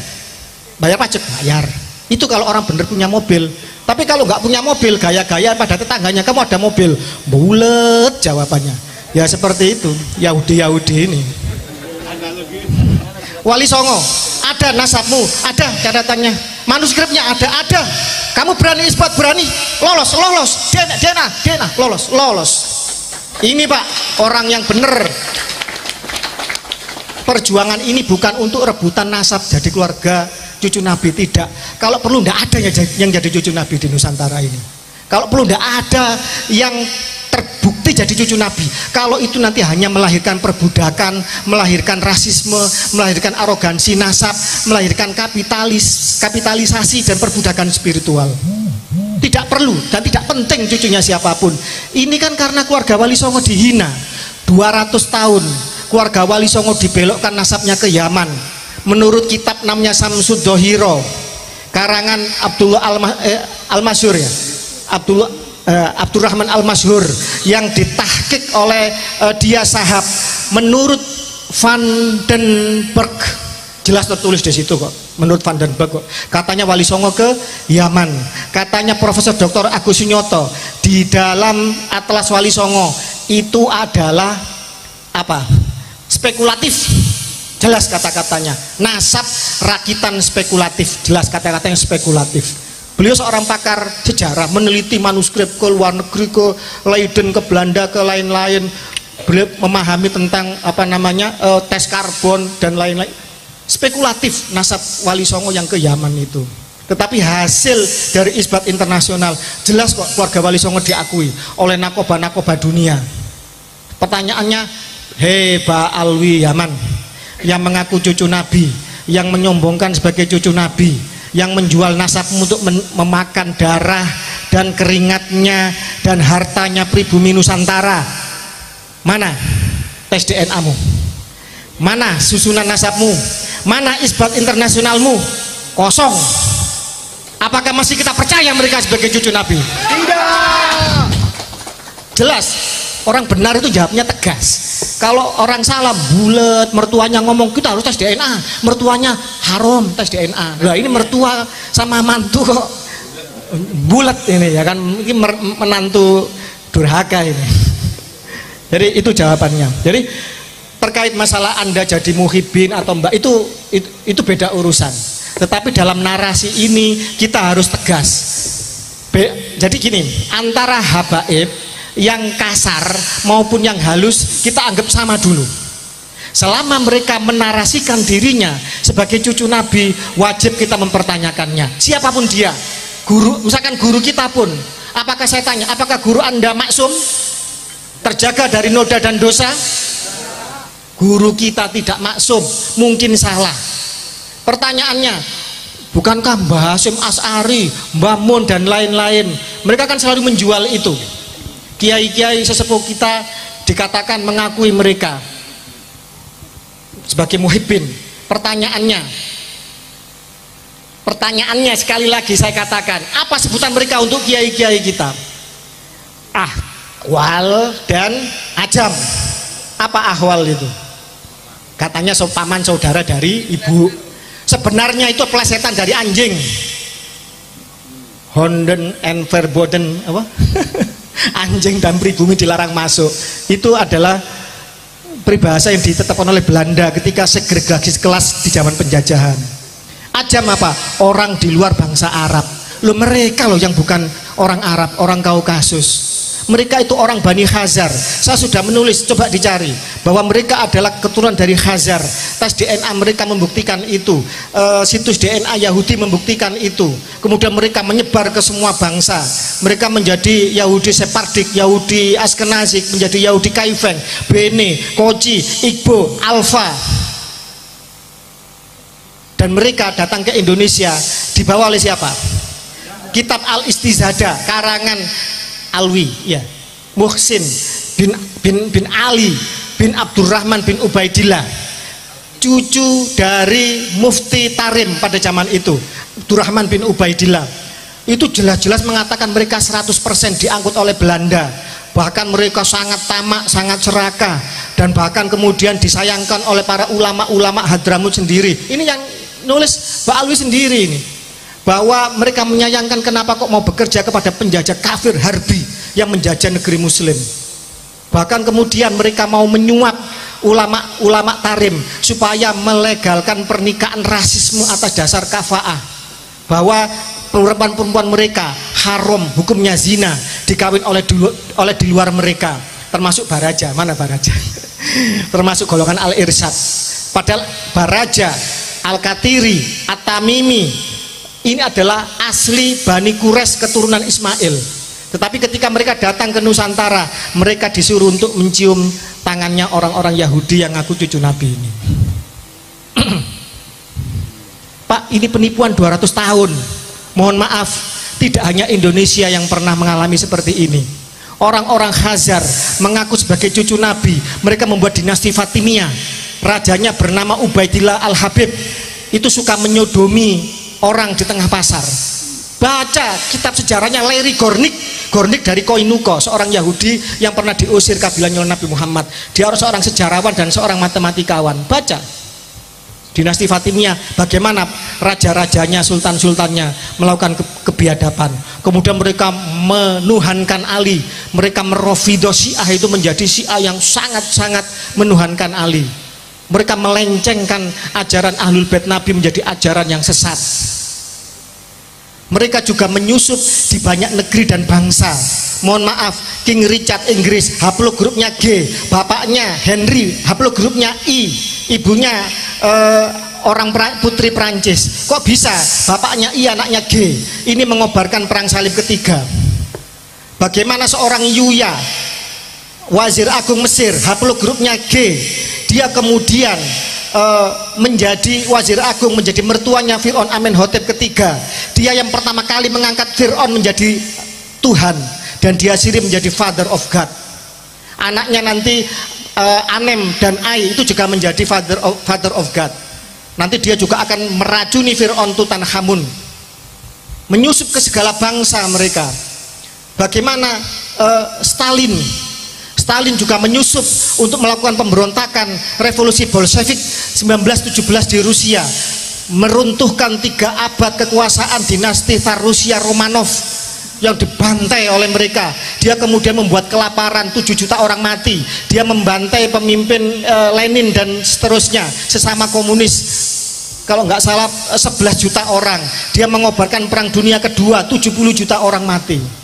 Bayar pajak? Bayar. Itu kalau orang benar punya mobil. Tapi kalau nggak punya mobil, gaya-gaya pada tetangganya, kamu ada mobil, bulet jawabannya. Ya seperti itu, Yahudi ini. Wali Songo, ada nasabmu, ada catatannya, manuskripnya ada. Kamu berani isbat, berani, lolos, DNA, lolos. Ini Pak, orang yang benar. Perjuangan ini bukan untuk rebutan nasab jadi keluarga cucu Nabi, tidak. Kalau perlu tidak ada yang jadi cucu Nabi di Nusantara ini. Kalau perlu tidak ada yang terbukti jadi cucu Nabi. Kalau itu nanti hanya melahirkan perbudakan, melahirkan rasisme, melahirkan arogansi nasab, melahirkan kapitalisasi dan perbudakan spiritual. Tidak perlu dan tidak penting cucunya siapapun. Ini kan karena keluarga Wali Songo dihina 200 tahun. Keluarga Wali Songo dibelokkan nasabnya ke Yaman. Menurut kitab namanya Samsud Dohiro, karangan Abdullah Al-Masyhur ya, Abdurrahman Al-Masyhur, yang ditahqiq oleh dia sahab. Menurut Van den Berg, jelas tertulis di situ kok. Menurut Van den Berg kok, katanya Wali Songo ke Yaman. Katanya Profesor Dr. Agus Sunyoto di dalam Atlas Wali Songo itu adalah apa? Spekulatif. Jelas kata-katanya, nasab rakitan spekulatif, jelas kata-katanya spekulatif. Beliau seorang pakar sejarah, meneliti manuskrip ke luar negeri, ke Leiden, ke Belanda, ke lain-lain. Beliau memahami tentang tes karbon dan lain-lain. Spekulatif nasab Wali Songo yang ke Yaman itu. Tetapi hasil dari isbat internasional jelas kok, keluarga Wali Songo diakui oleh nakoba-nakoba dunia. Pertanyaannya, hei Pak Alwi Yaman, yang mengaku cucu Nabi, yang menyombongkan sebagai cucu Nabi, yang menjual nasabmu untuk memakan darah dan keringatnya dan hartanya pribumi Nusantara, mana tes DNA-mu? Mana susunan nasabmu? Mana isbat internasionalmu? Kosong. Apakah masih kita percaya mereka sebagai cucu Nabi? Tidak. Jelas, orang benar itu jawabnya tegas. Kalau orang salah bulet, mertuanya ngomong kita harus tes DNA, mertuanya haram tes DNA. Nah ini mertua sama mantu kok bulet ini ya kan, mungkin menantu durhaka ini. Jadi itu jawabannya. Jadi terkait masalah Anda jadi muhibin atau mbak, itu beda urusan. Tetapi dalam narasi ini kita harus tegas. Jadi gini, antara habaib yang kasar maupun yang halus kita anggap sama dulu. Selama mereka menarasikan dirinya sebagai cucu Nabi, wajib kita mempertanyakannya, siapapun dia. Guru, misalkan guru kita pun, apakah saya tanya, apakah guru Anda maksum, terjaga dari noda dan dosa? Guru kita tidak maksum, mungkin salah. Pertanyaannya, bukankah Mbah Hasyim As'ari, Mbah Mun dan lain-lain, mereka kan selalu menjual itu. Kiai-kiai sesepuh kita di dikatakan mengakui mereka sebagai muhibbin. Pertanyaannya sekali lagi saya katakan, apa sebutan mereka untuk kiai-kiai kita? Ahwal dan ajam. Apa ahwal itu? Katanya paman saudara dari ibu. Sebenarnya itu plesetan dari anjing. Honden and verboden apa? Anjing dan pribumi dilarang masuk. Itu adalah peribahasa yang ditetapkan oleh Belanda ketika segregasi kelas di zaman penjajahan. Ajam apa? Orang di luar bangsa Arab. Loh, mereka loh yang bukan orang Arab, orang Kaukasus. Mereka itu orang Bani Khazar. Saya sudah menulis, coba dicari bahwa mereka adalah keturunan dari Khazar. Tes DNA mereka membuktikan itu, situs DNA Yahudi membuktikan itu. Kemudian mereka menyebar ke semua bangsa. Mereka menjadi Yahudi Sephardic, Yahudi Askenazik, menjadi Yahudi Kaifeng, Bene, Koji, Igbo, Alfa. Dan mereka datang ke Indonesia dibawa oleh siapa? Kitab Al-Istizada karangan Alwi, ya, Muhsin bin Ali bin Abdurrahman bin Ubaidillah, cucu dari Mufti Tarim pada zaman itu, Abdurrahman bin Ubaidillah. Itu jelas-jelas mengatakan mereka 100% diangkut oleh Belanda. Bahkan mereka sangat tamak, sangat serakah, dan bahkan kemudian disayangkan oleh para ulama-ulama Hadramut sendiri. Ini yang nulis Pak Alwi sendiri ini, bahwa mereka menyayangkan kenapa kok mau bekerja kepada penjajah kafir harbi yang menjajah negeri muslim. Bahkan kemudian mereka mau menyuap ulama-ulama Tarim supaya melegalkan pernikahan rasisme atas dasar kafaah, bahwa perempuan-perempuan mereka haram, hukumnya zina, dikawin oleh di luar mereka, termasuk Baraja. Mana Baraja? Termasuk golongan Al-Irsyad. Padahal Baraja, Al-Katiri, At-Tamimi ini adalah asli Bani Quraisy keturunan Ismail. Tetapi ketika mereka datang ke Nusantara, mereka disuruh untuk mencium tangannya orang-orang Yahudi yang ngaku cucu Nabi ini. Pak, ini penipuan 200 tahun. Mohon maaf, tidak hanya Indonesia yang pernah mengalami seperti ini. Orang-orang Khazar mengaku sebagai cucu Nabi. Mereka membuat dinasti Fatimiyah. Rajanya bernama Ubaidillah Al-Habib. Itu suka menyodomi orang di tengah pasar. Baca kitab sejarahnya Larry Gornick dari Koinuko, seorang Yahudi yang pernah diusir kabilahnya Nabi Muhammad. Dia seorang sejarawan dan seorang matematikawan. Baca dinasti Fatimiyah, bagaimana raja-rajanya, sultan-sultannya melakukan kebiadaban. Kemudian mereka menuhankan Ali, mereka merofido Syiah itu menjadi Syiah yang sangat-sangat menuhankan Ali. Mereka melencengkan ajaran Ahlul Bait Nabi menjadi ajaran yang sesat. Mereka juga menyusup di banyak negeri dan bangsa. Mohon maaf, King Richard Inggris haplogrupnya G, bapaknya Henry haplogrupnya I, ibunya putri Prancis. Kok bisa bapaknya I, anaknya G? Ini mengobarkan perang salib ketiga. Bagaimana seorang Yuya, wazir agung Mesir, haplogrupnya G, dia kemudian menjadi wazir agung, menjadi mertuanya Fir'aun Amenhotep ketiga. Dia yang pertama kali mengangkat Fir'aun menjadi Tuhan, dan dia sendiri menjadi Father of God. Anaknya nanti Anem dan Ai itu juga menjadi Father of God. Nanti dia juga akan meracuni Fir'aun Tutankhamun, menyusup ke segala bangsa mereka. Bagaimana Stalin juga menyusup untuk melakukan pemberontakan revolusi Bolshevik 1917 di Rusia, meruntuhkan 3 abad kekuasaan dinasti Tsar Rusia Romanov yang dibantai oleh mereka. Dia kemudian membuat kelaparan, 7 juta orang mati. Dia membantai pemimpin Lenin dan seterusnya, sesama komunis, kalau nggak salah 11 juta orang. Dia mengobarkan perang dunia kedua, 70 juta orang mati.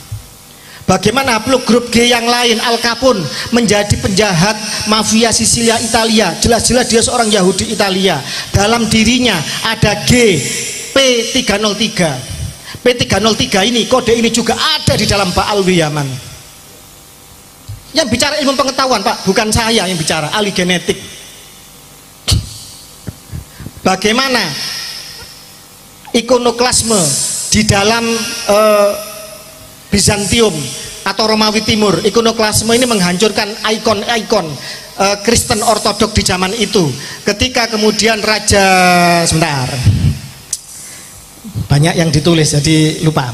Bagaimana grup G yang lain, Al Capone, menjadi penjahat mafia Sisilia Italia. Jelas-jelas dia seorang Yahudi Italia. Dalam dirinya ada G, P303. P303 ini, kode ini juga ada di dalam Pak Alwi Yaman. Yang bicara ilmu pengetahuan, Pak, bukan saya yang bicara, ahli genetik. Bagaimana ikonoklasme di dalam Bizantium atau Romawi Timur. Ikonoklasme ini menghancurkan ikon-ikon Kristen Ortodok di zaman itu. Ketika kemudian Raja, sebentar, banyak yang ditulis jadi lupa.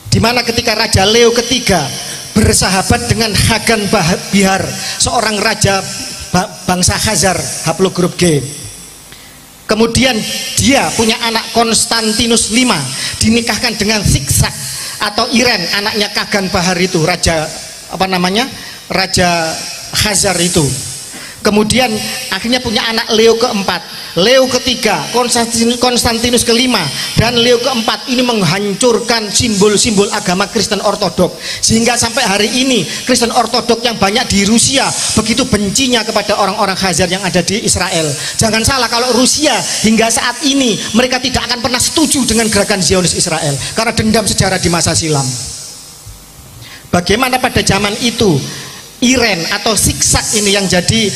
Dimana ketika Raja Leo ketiga bersahabat dengan Hagan Bihar, seorang raja bangsa Khazar, haplogrup G. Kemudian dia punya anak Konstantinus V, dinikahkan dengan Siksak atau Iren, anaknya Kagan Bahar itu, raja apa namanya, raja Khazar itu. Kemudian akhirnya punya anak Leo keempat, Leo ketiga, Konstantinus kelima, dan Leo keempat. Ini menghancurkan simbol-simbol agama Kristen Ortodok, sehingga sampai hari ini Kristen Ortodok yang banyak di Rusia begitu bencinya kepada orang-orang Khazar yang ada di Israel. Jangan salah kalau Rusia hingga saat ini mereka tidak akan pernah setuju dengan gerakan Zionis Israel karena dendam sejarah di masa silam. Bagaimana pada zaman itu Iren atau Siksak ini yang jadi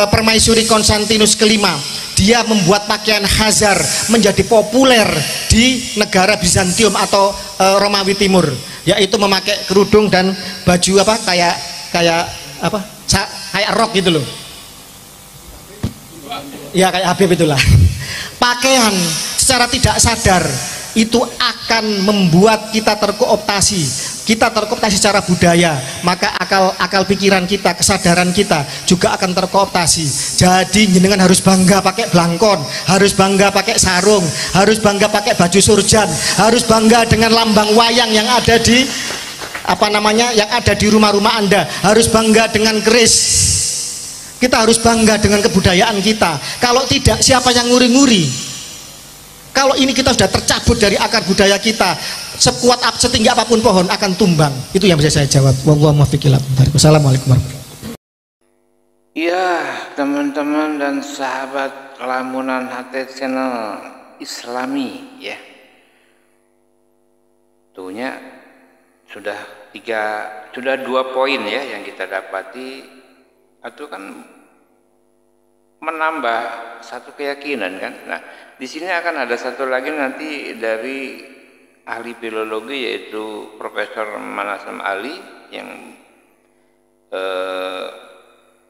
permaisuri Konstantinus kelima, dia membuat pakaian Khazar menjadi populer di negara Bizantium atau Romawi Timur, yaitu memakai kerudung dan baju apa kayak rok gitu loh ya, kayak Habib itulah. Pakaian secara tidak sadar itu akan membuat kita terkooptasi secara budaya, maka akal pikiran kita, kesadaran kita juga akan terkooptasi. Jadi jenengan harus bangga pakai blangkon, harus bangga pakai sarung, harus bangga pakai baju surjan, harus bangga dengan lambang wayang yang ada di yang ada di rumah-rumah Anda, harus bangga dengan keris. Kita harus bangga dengan kebudayaan kita. Kalau tidak, siapa yang nguri-nguri? Kalau ini kita sudah tercabut dari akar budaya kita, setinggi apapun pohon akan tumbang. Itu yang bisa saya jawab. Wallahu muwaffiq. Wassalamualaikum warahmatullahi wabarakatuh. Ya, teman-teman dan sahabat Lamunan HT Channel Islami ya. Tuhnya sudah 2 poin ya yang kita dapati, atau kan menambah satu keyakinan kan. Nah, di sini akan ada satu lagi nanti dari ahli filologi, yaitu Profesor Manasam Ali, yang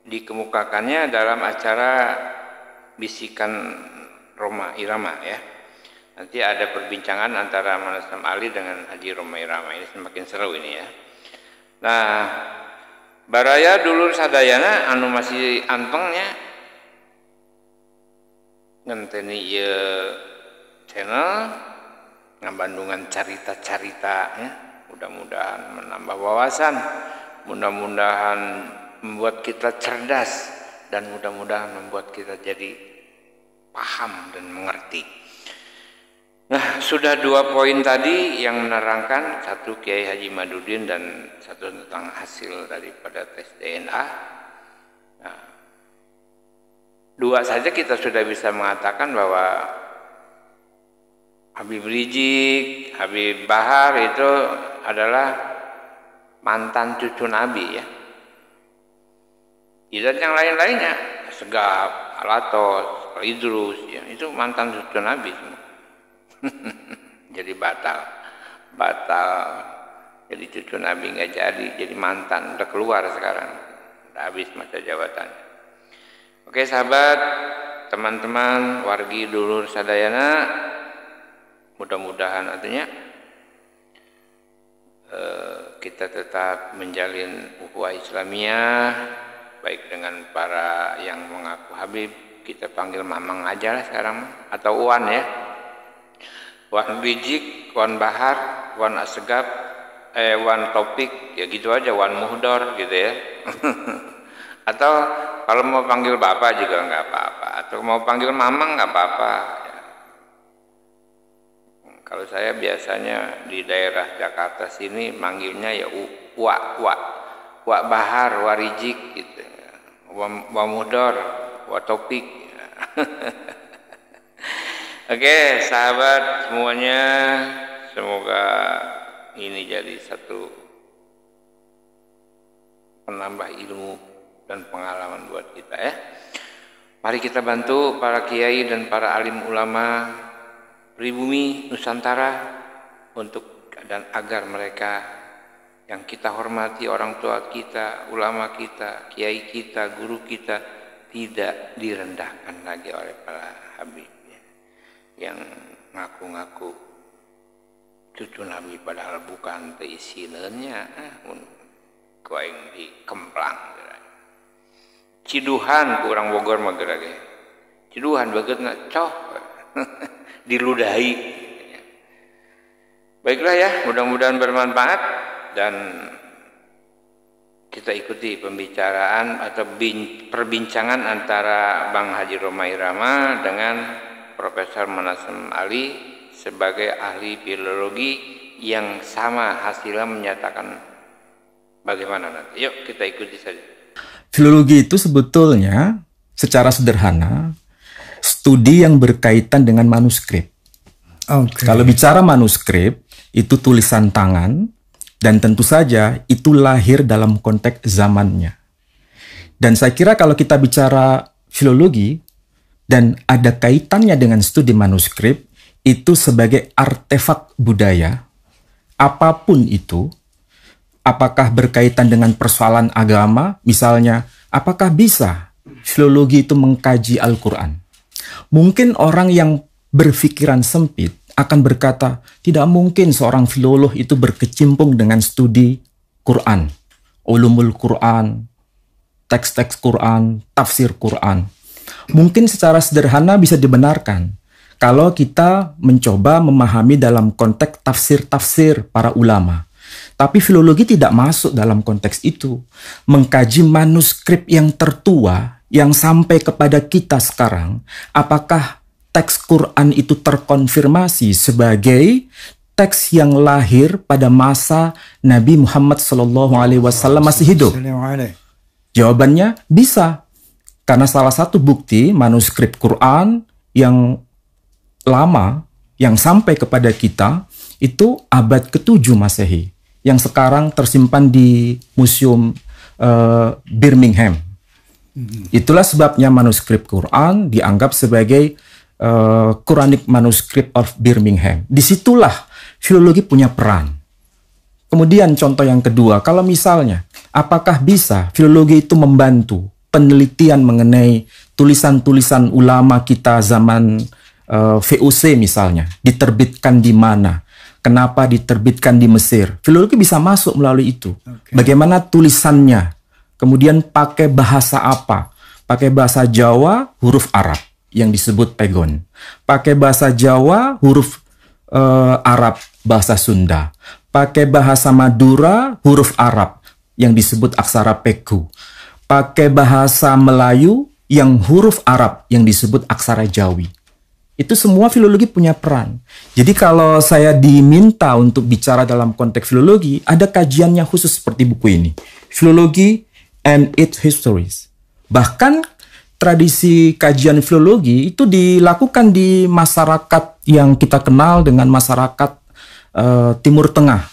dikemukakannya dalam acara Bisikan Roma Irama ya. Nanti ada perbincangan antara Manasam Ali dengan Haji Roma Irama. Ini semakin seru ini ya. Nah, baraya dulur sadayana anu masih antengnya ngenteni ieu channel ngabandungan carita-carita ya. Mudah-mudahan menambah wawasan, mudah-mudahan membuat kita cerdas, dan mudah-mudahan membuat kita jadi paham dan mengerti. Nah, sudah 2 poin tadi yang menerangkan, satu Kiai Haji Madudin dan satu tentang hasil daripada tes DNA. Nah, 2 saja kita sudah bisa mengatakan bahwa Habib Rizik, Habib Bahar itu adalah mantan cucu Nabi ya. Dan yang lain-lainnya, Segaf, Alatos, Idrus ya, itu mantan cucu Nabi semua. Jadi batal, jadi cucu Nabi nggak jadi mantan, udah keluar sekarang, udah habis masa jabatannya. Oke sahabat, teman-teman, wargi dulur sadayana, mudah-mudahan artinya kita tetap menjalin ukhuwah Islamiyah, baik dengan para yang mengaku Habib, kita panggil Mamang aja lah sekarang, atau Wan ya, Wan Rizik, Wan Bahar, Wan Asegaf, Wan Topik, ya gitu aja, Wan Muhdor gitu ya. Atau kalau mau panggil bapak juga nggak apa-apa, atau mau panggil mamang nggak apa-apa ya. Kalau saya biasanya di daerah Jakarta sini manggilnya ya Wak Bahar, Wak Rizik gitu, Wak Muhdor, Wak Topik. Oke sahabat semuanya, semoga ini jadi satu penambah ilmu dan pengalaman buat kita ya. Mari kita bantu para kiai dan para alim ulama pribumi Nusantara untuk dan agar mereka yang kita hormati, orang tua kita, ulama kita, kiai kita, guru kita, tidak direndahkan lagi oleh para habib yang ngaku-ngaku cucu Nabi padahal bukan teisinanya, kuaing di Kemplang. Ciduhan kurang Bogor mah gerage. Ciduhan bagetna coh diludahi. Baiklah ya, mudah-mudahan bermanfaat dan kita ikuti pembicaraan atau perbincangan antara Bang Haji Romai Rama dengan Profesor Manasem Ali sebagai ahli filologi yang sama hasilnya menyatakan bagaimana nanti. Yuk kita ikuti saja. Filologi itu sebetulnya secara sederhana studi yang berkaitan dengan manuskrip. Okay. Kalau bicara manuskrip itu tulisan tangan dan tentu saja itu lahir dalam konteks zamannya. Dan saya kira kalau kita bicara filologi dan ada kaitannya dengan studi manuskrip itu sebagai artefak budaya apapun itu. Apakah berkaitan dengan persoalan agama? Misalnya, apakah bisa filologi itu mengkaji Al-Quran? Mungkin orang yang berpikiran sempit akan berkata, tidak mungkin seorang filolog itu berkecimpung dengan studi Quran, ulumul Quran, teks-teks Quran, tafsir Quran. Mungkin secara sederhana bisa dibenarkan kalau kita mencoba memahami dalam konteks tafsir-tafsir para ulama. Tapi filologi tidak masuk dalam konteks itu. Mengkaji manuskrip yang tertua, yang sampai kepada kita sekarang, apakah teks Quran itu terkonfirmasi sebagai teks yang lahir pada masa Nabi Muhammad SAW masih hidup? Jawabannya bisa. Karena salah satu bukti manuskrip Quran yang lama, yang sampai kepada kita, itu abad ke-7 Masehi. Yang sekarang tersimpan di Museum Birmingham. Itulah sebabnya manuskrip Quran dianggap sebagai Quranic Manuscript of Birmingham. Disitulah filologi punya peran. Kemudian contoh yang kedua, kalau misalnya, apakah bisa filologi itu membantu penelitian mengenai tulisan-tulisan ulama kita zaman VOC misalnya, diterbitkan di mana? Kenapa diterbitkan di Mesir? Filologi bisa masuk melalui itu. Okay. Bagaimana tulisannya? Kemudian pakai bahasa apa? Pakai bahasa Jawa, huruf Arab yang disebut pegon. Pakai bahasa Jawa, huruf Arab, bahasa Sunda. Pakai bahasa Madura, huruf Arab yang disebut aksara peku. Pakai bahasa Melayu yang huruf Arab yang disebut aksara Jawi. Itu semua filologi punya peran. Jadi kalau saya diminta untuk bicara dalam konteks filologi, ada kajiannya khusus seperti buku ini. Filology and its Histories. Bahkan tradisi kajian filologi itu dilakukan di masyarakat yang kita kenal dengan masyarakat Timur Tengah.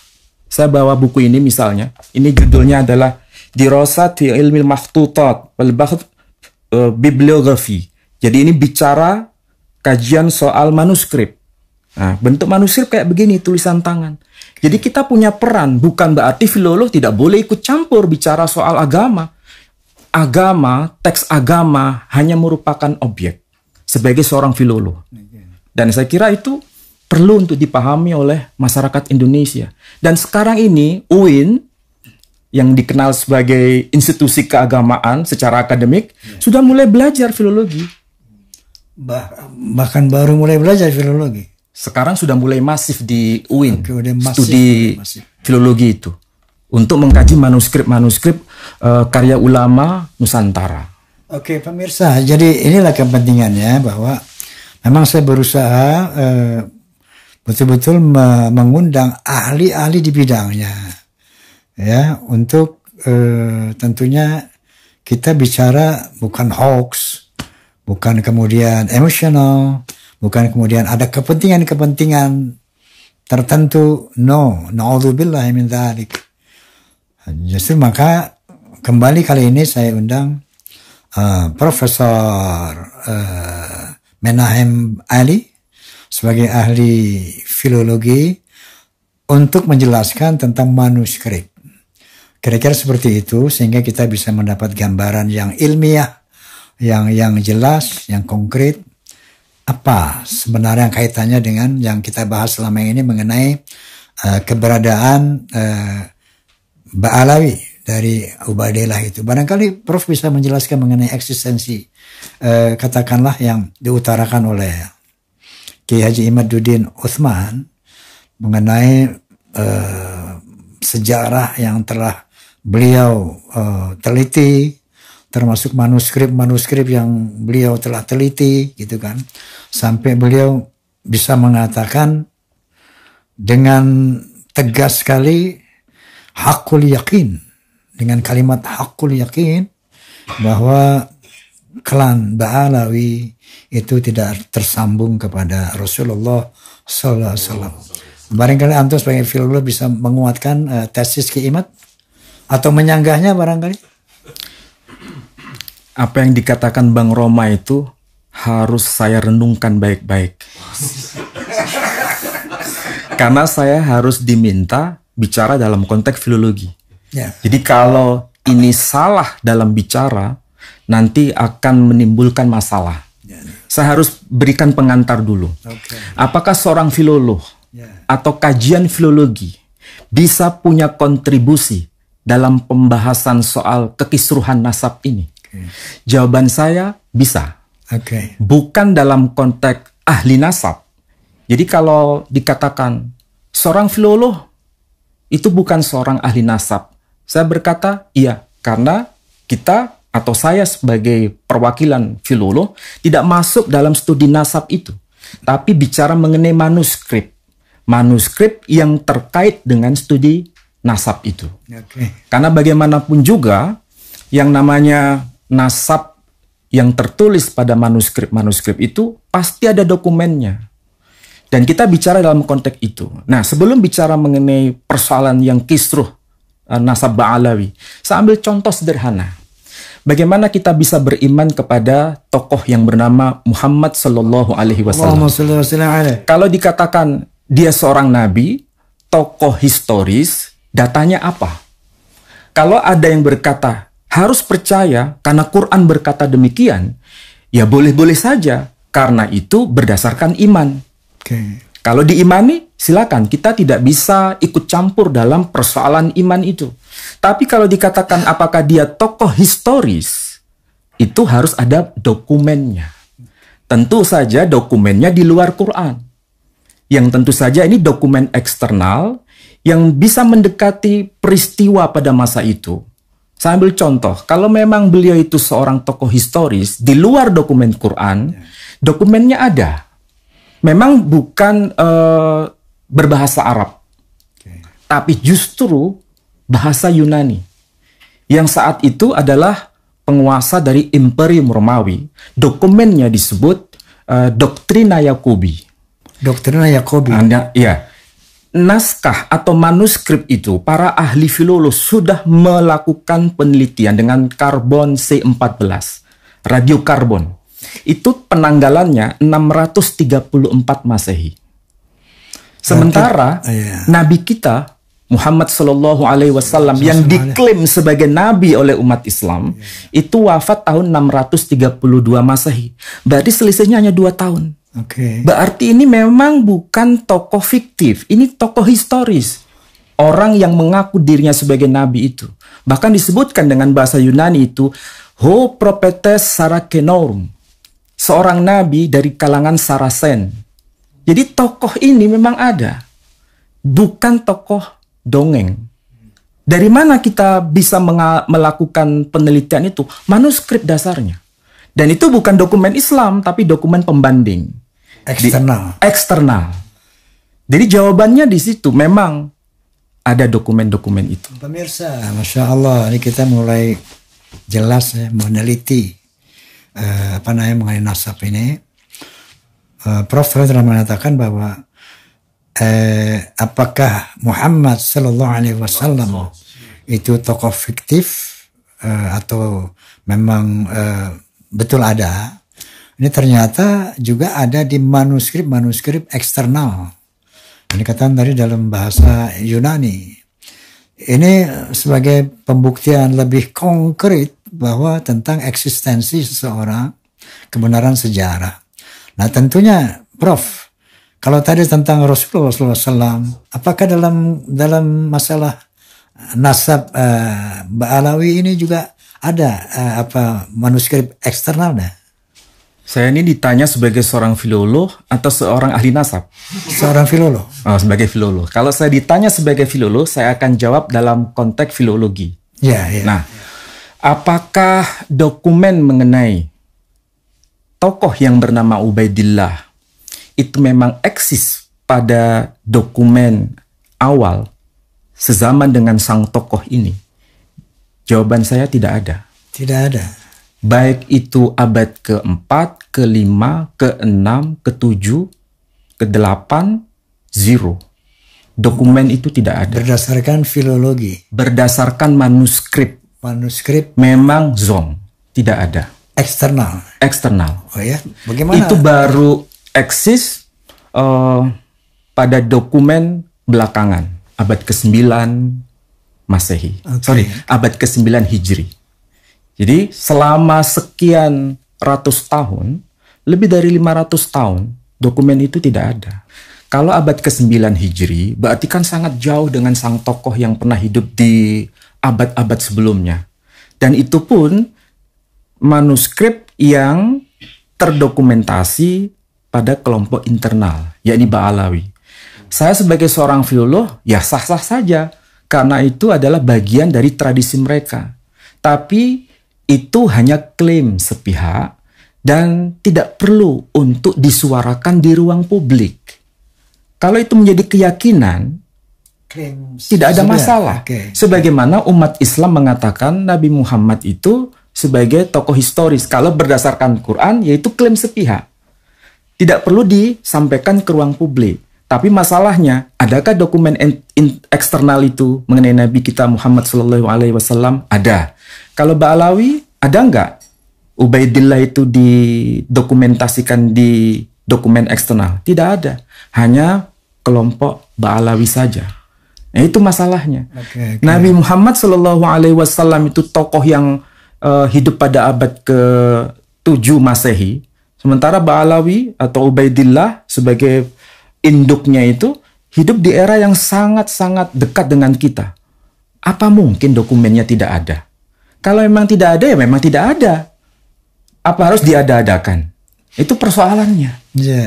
Saya bawa buku ini misalnya. Ini judulnya adalah Dirasat fi Ilmil Makhtutat wal Bahth Bibliografi. Jadi ini bicara kajian soal manuskrip. Nah, bentuk manuskrip kayak begini, tulisan tangan. Jadi kita punya peran, bukan berarti filolog tidak boleh ikut campur bicara soal agama. Agama, teks agama hanya merupakan objek sebagai seorang filolog. Dan saya kira itu perlu untuk dipahami oleh masyarakat Indonesia. Dan sekarang ini UIN yang dikenal sebagai institusi keagamaan secara akademik sudah mulai belajar filologi. Bahkan baru mulai belajar filologi. Sekarang sudah mulai masif di UIN, masif, studi filologi itu. Untuk mengkaji manuskrip-manuskrip karya ulama Nusantara. Oke pemirsa, jadi inilah kepentingannya bahwa memang saya berusaha betul-betul mengundang ahli-ahli di bidangnya. Ya, untuk tentunya kita bicara bukan hoax, bukan kemudian emosional, bukan kemudian ada kepentingan-kepentingan tertentu. No, na'udzubillahi min dzalik. Justru maka kembali kali ini saya undang Profesor Menahem Ali sebagai ahli filologi untuk menjelaskan tentang manuskrip. Kira-kira seperti itu sehingga kita bisa mendapat gambaran yang ilmiah, yang jelas, yang konkret. Apa sebenarnya kaitannya dengan yang kita bahas selama ini mengenai keberadaan Ba'alawi dari Ubaidillah itu. Barangkali Prof bisa menjelaskan mengenai eksistensi katakanlah yang diutarakan oleh Kiai Haji Imaduddin Utsman mengenai sejarah yang telah beliau teliti, termasuk manuskrip yang beliau telah teliti gitu kan, sampai beliau bisa mengatakan dengan tegas sekali hakul yakin, dengan kalimat hakul yakin bahwa klan Ba'alawi itu tidak tersambung kepada Rasulullah sallallahu alaihi wasallam. Barangkali antum sebagai filolog bisa menguatkan tesis Ki Imad atau menyanggahnya barangkali. Apa yang dikatakan Bang Roma itu harus saya renungkan baik-baik. Karena saya harus diminta bicara dalam konteks filologi. Ya. Jadi kalau ini salah dalam bicara, nanti akan menimbulkan masalah. Saya harus berikan pengantar dulu. Apakah seorang filolog atau kajian filologi bisa punya kontribusi dalam pembahasan soal kekisruhan nasab ini? Jawaban saya bisa. Bukan dalam konteks ahli nasab. Jadi kalau dikatakan seorang filolog itu bukan seorang ahli nasab, saya berkata iya, karena kita atau saya sebagai perwakilan filolog tidak masuk dalam studi nasab itu, tapi bicara mengenai manuskrip yang terkait dengan studi nasab itu. Karena bagaimanapun juga yang namanya nasab yang tertulis pada manuskrip itu pasti ada dokumennya. Dan kita bicara dalam konteks itu. Nah, sebelum bicara mengenai persoalan yang kisruh nasab Ba'alawi, saya ambil contoh sederhana. Bagaimana kita bisa beriman kepada tokoh yang bernama Muhammad sallallahu alaihi wasallam? Kalau dikatakan dia seorang nabi, tokoh historis, datanya apa? Kalau ada yang berkata harus percaya karena Quran berkata demikian, ya boleh-boleh saja, karena itu berdasarkan iman. Kalau diimani, silakan, kita tidak bisa ikut campur dalam persoalan iman itu. Tapi kalau dikatakan apakah dia tokoh historis, itu harus ada dokumennya. Tentu saja dokumennya di luar Quran. Yang tentu saja ini dokumen eksternal yang bisa mendekati peristiwa pada masa itu. Saya ambil contoh, kalau memang beliau itu seorang tokoh historis, di luar dokumen Quran, dokumennya ada. Memang bukan berbahasa Arab, tapi justru bahasa Yunani. Yang saat itu adalah penguasa dari Imperium Romawi. Dokumennya disebut Doctrina Jacobi. Doctrina Jacobi. Ya. Naskah atau manuskrip itu, para ahli filolog sudah melakukan penelitian dengan karbon C14, radiokarbon. Itu penanggalannya 634 Masehi. Sementara Nabi kita Muhammad Sallallahu Alaihi Wasallam yang diklaim sebagai Nabi oleh umat Islam itu wafat tahun 632 Masehi. Berarti selisihnya hanya 2 tahun. Berarti ini memang bukan tokoh fiktif, ini tokoh historis. Orang yang mengaku dirinya sebagai nabi itu. Bahkan disebutkan dengan bahasa Yunani itu, Ho Propetes Sarakenorum. Seorang nabi dari kalangan Sarasen. Jadi tokoh ini memang ada. Bukan tokoh dongeng. Dari mana kita bisa melakukan penelitian itu? Manuskrip dasarnya. Dan itu bukan dokumen Islam, tapi dokumen pembanding. Eksternal. Jadi jawabannya di situ memang ada dokumen-dokumen itu. Pemirsa, Masya Allah, ini kita mulai jelas ya, meneliti mengenai nasab ini. Prof telah mengatakan bahwa apakah Muhammad Sallallahu Alaihi Wasallam itu tokoh fiktif atau memang betul ada? Ini ternyata juga ada di manuskrip eksternal. Ini katakan tadi dalam bahasa Yunani. Ini sebagai pembuktian lebih konkret bahwa tentang eksistensi seseorang, kebenaran sejarah. Nah tentunya Prof, kalau tadi tentang Rasulullah SAW, apakah dalam masalah nasab Ba'alawi ini juga ada manuskrip eksternalnya? Saya ini ditanya sebagai seorang filolog atau seorang ahli nasab? Seorang filolog. Oh, sebagai filolog. Kalau saya ditanya sebagai filolog, saya akan jawab dalam konteks filologi. Ya, ya. Nah, apakah dokumen mengenai tokoh yang bernama Ubaidillah itu memang eksis pada dokumen awal sezaman dengan sang tokoh ini? Jawaban saya tidak ada. Tidak ada. Baik itu abad ke-4, ke-5, ke-6, ke-7, ke-8, zero. Dokumen itu tidak ada. Berdasarkan filologi. Berdasarkan manuskrip. Manuskrip Memang zong. Tidak ada. eksternal. Eksternal. Oh ya, bagaimana? Itu baru eksis pada dokumen belakangan. Abad ke-9 Masehi. Okay. Abad ke-9 Hijri. Jadi selama sekian ratus tahun, lebih dari 500 tahun, dokumen itu tidak ada. Kalau abad ke-9 Hijri, berarti kan sangat jauh dengan sang tokoh yang pernah hidup di abad-abad sebelumnya. Dan itu pun manuskrip yang terdokumentasi pada kelompok internal, yakni Ba'alawi. Saya sebagai seorang filolog, ya sah-sah saja, karena itu adalah bagian dari tradisi mereka. Tapi itu hanya klaim sepihak dan tidak perlu untuk disuarakan di ruang publik. Kalau itu menjadi keyakinan, tidak ada masalah. Okay. Sebagaimana umat Islam mengatakan Nabi Muhammad itu sebagai tokoh historis. Kalau berdasarkan Quran, yaitu klaim sepihak. Tidak perlu disampaikan ke ruang publik. Tapi masalahnya, adakah dokumen eksternal itu mengenai Nabi kita Muhammad SAW? Ada. Kalau Ba'alawi, ada nggak Ubaidillah itu didokumentasikan di dokumen eksternal? Tidak ada. Hanya kelompok Ba'alawi saja. Nah, itu masalahnya. Okay. Nabi Muhammad SAW itu tokoh yang hidup pada abad ke-7 Masehi. Sementara Ba'alawi atau Ubaidillah sebagai induknya itu hidup di era yang sangat-sangat dekat dengan kita. Apa mungkin dokumennya tidak ada? Kalau memang tidak ada, ya memang tidak ada. Apa harus diada-adakan? Itu persoalannya. Ya.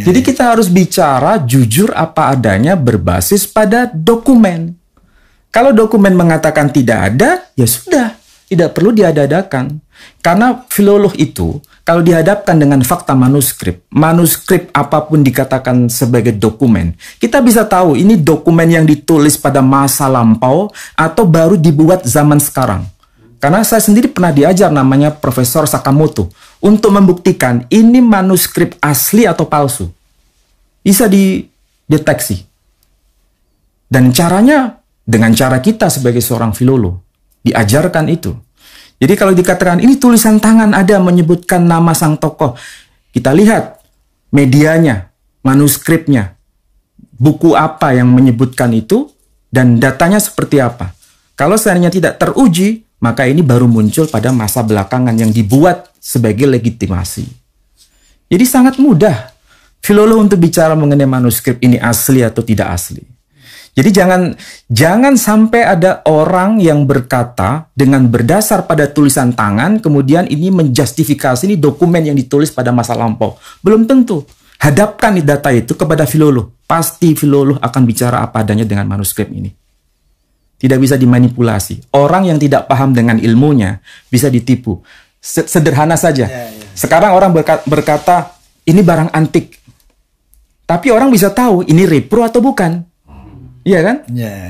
Jadi kita harus bicara jujur apa adanya berbasis pada dokumen. Kalau dokumen mengatakan tidak ada, ya sudah. Tidak perlu diada-adakan. Karena filolog itu, kalau dihadapkan dengan fakta manuskrip apapun dikatakan sebagai dokumen, kita bisa tahu ini dokumen yang ditulis pada masa lampau atau baru dibuat zaman sekarang. Karena saya sendiri pernah diajar namanya Profesor Sakamoto untuk membuktikan ini manuskrip asli atau palsu. Bisa dideteksi. Dan caranya dengan cara kita sebagai seorang filolog diajarkan itu. Jadi kalau dikatakan ini tulisan tangan ada menyebutkan nama sang tokoh, kita lihat medianya, manuskripnya, buku apa yang menyebutkan itu, dan datanya seperti apa. Kalau seandainya tidak teruji, maka ini baru muncul pada masa belakangan yang dibuat sebagai legitimasi. Jadi sangat mudah filolog untuk bicara mengenai manuskrip ini asli atau tidak asli. Jadi jangan sampai ada orang yang berkata dengan berdasar pada tulisan tangan, kemudian ini menjustifikasi ini dokumen yang ditulis pada masa lampau. Belum tentu. Hadapkan data itu kepada filolog. Pasti filolog akan bicara apa adanya dengan manuskrip ini. Tidak bisa dimanipulasi. Orang yang tidak paham dengan ilmunya bisa ditipu. Sederhana saja. Sekarang orang berkata, ini barang antik. Tapi orang bisa tahu ini repro atau bukan. Iya kan?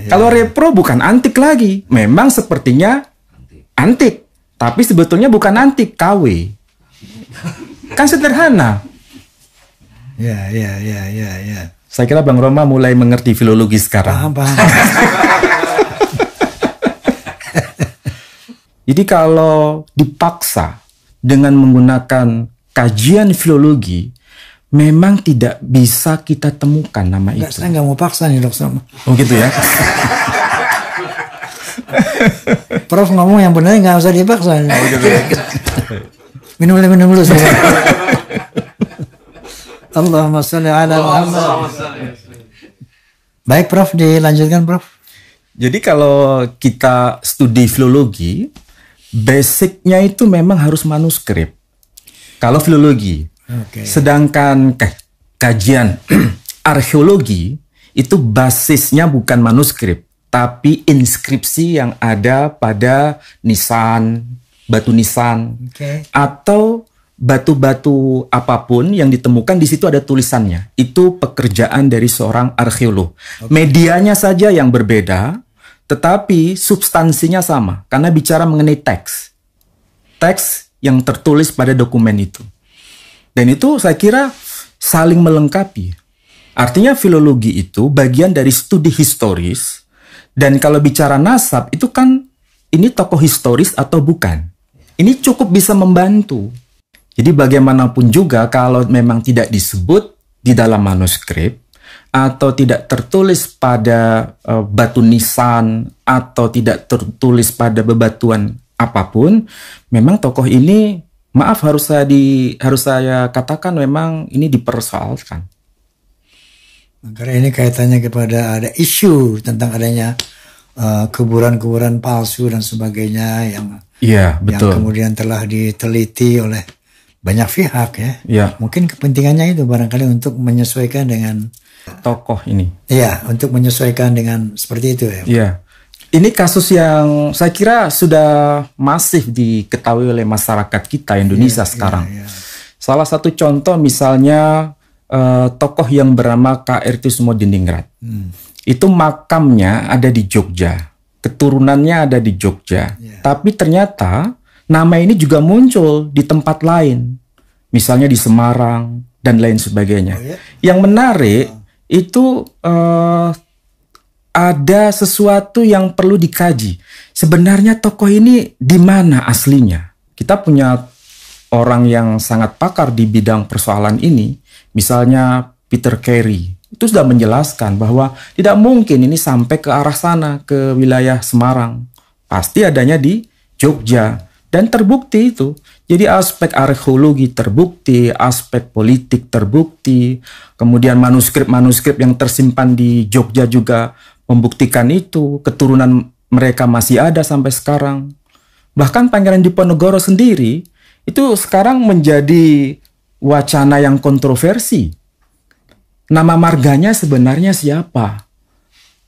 Kalau repro bukan antik lagi. Memang sepertinya antik. Tapi sebetulnya bukan antik, KW. Kan sederhana. Ya. Saya kira Bang Roma mulai mengerti filologi sekarang. Paham. Jadi kalau dipaksa dengan menggunakan kajian filologi, memang tidak bisa kita temukan nama itu. Saya nggak mau paksa nih, Dok. Oh gitu ya? Prof ngomong yang benar nggak usah dipaksa. Minum dulu saya. Allahumma sholli ala Muhammad. Baik Prof, dilanjutkan Prof. Jadi kalau kita studi filologi, basicnya itu memang harus manuskrip. Kalau filologi, sedangkan kajian arkeologi itu basisnya bukan manuskrip, tapi inskripsi yang ada pada nisan, batu nisan, atau batu-batu apapun yang ditemukan di situ ada tulisannya. Itu pekerjaan dari seorang arkeolog. Medianya saja yang berbeda, tetapi substansinya sama karena bicara mengenai teks yang tertulis pada dokumen itu. Dan itu saya kira saling melengkapi. Artinya filologi itu bagian dari studi historis, dan kalau bicara nasab itu kan ini tokoh historis atau bukan. Ini cukup bisa membantu. Jadi bagaimanapun juga kalau memang tidak disebut di dalam manuskrip atau tidak tertulis pada batu nisan atau tidak tertulis pada bebatuan apapun, memang tokoh ini, maaf harus saya katakan memang ini dipersoalkan. Karena ini kaitannya kepada ada isu tentang adanya kuburan-kuburan palsu dan sebagainya yang betul. Yang kemudian telah diteliti oleh banyak pihak ya. Mungkin kepentingannya itu barangkali untuk menyesuaikan dengan tokoh ini. Iya, untuk menyesuaikan dengan seperti itu ya. Iya. Ini kasus yang saya kira sudah masif diketahui oleh masyarakat kita Indonesia sekarang. Salah satu contoh misalnya tokoh yang bernama K.R. Tusmodiningrat. Itu makamnya ada di Jogja, keturunannya ada di Jogja. Tapi ternyata nama ini juga muncul di tempat lain, misalnya di Semarang dan lain sebagainya. Yang menarik itu ada sesuatu yang perlu dikaji. Sebenarnya tokoh ini di mana aslinya? Kita punya orang yang sangat pakar di bidang persoalan ini, misalnya Peter Carey. Itu sudah menjelaskan bahwa tidak mungkin ini sampai ke arah sana, ke wilayah Semarang. Pasti adanya di Jogja. Dan terbukti itu. Jadi aspek arkeologi terbukti, aspek politik terbukti, kemudian manuskrip-manuskrip yang tersimpan di Jogja juga membuktikan itu, keturunan mereka masih ada sampai sekarang. Bahkan Pangeran Diponegoro sendiri itu sekarang menjadi wacana yang kontroversi. Nama marganya sebenarnya siapa?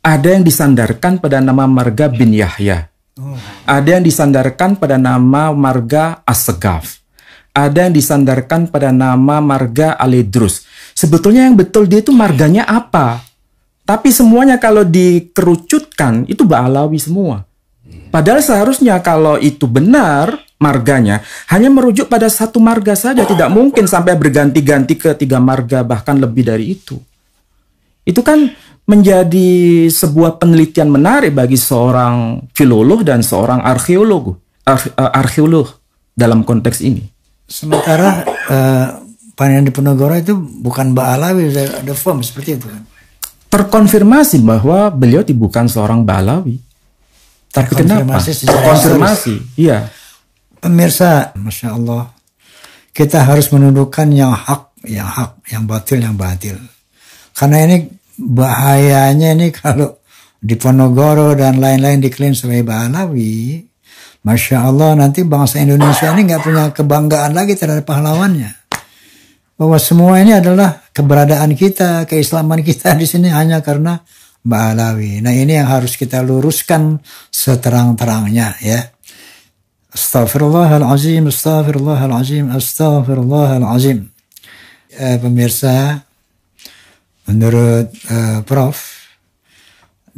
Ada yang disandarkan pada nama marga bin Yahya. Ada yang disandarkan pada nama marga Assegaf. Ada yang disandarkan pada nama marga Aledrus. Sebetulnya yang betul dia itu marganya apa? Tapi semuanya kalau dikerucutkan itu Ba'alawi semua. Padahal seharusnya kalau itu benar marganya hanya merujuk pada satu marga saja. Tidak mungkin sampai berganti-ganti ke 3 marga bahkan lebih dari itu. Itu kan menjadi sebuah penelitian menarik bagi seorang filolog dan seorang arkeolog dalam konteks ini. Sementara Pangeran Diponegoro itu bukan Ba'alawi, ada form seperti itu kan? Terkonfirmasi bahwa beliau bukan seorang Ba'alawi. Tapi kenapa? Terkonfirmasi, iya. Pemirsa, Masya Allah, kita harus menundukkan yang hak, yang batil, yang batil. Karena ini bahayanya nih kalau Diponegoro dan lain-lain diklaim sebagai Ba'alawi, Masya Allah nanti bangsa Indonesia ini nggak punya kebanggaan lagi terhadap pahlawannya. Bahwa semua ini adalah keberadaan kita, keislaman kita di sini hanya karena Ba'alawi. Nah ini yang harus kita luruskan seterang-terangnya ya. Astaghfirullahalazim, astaghfirullahalazim, astaghfirullahalazim. Pemirsa, menurut Prof,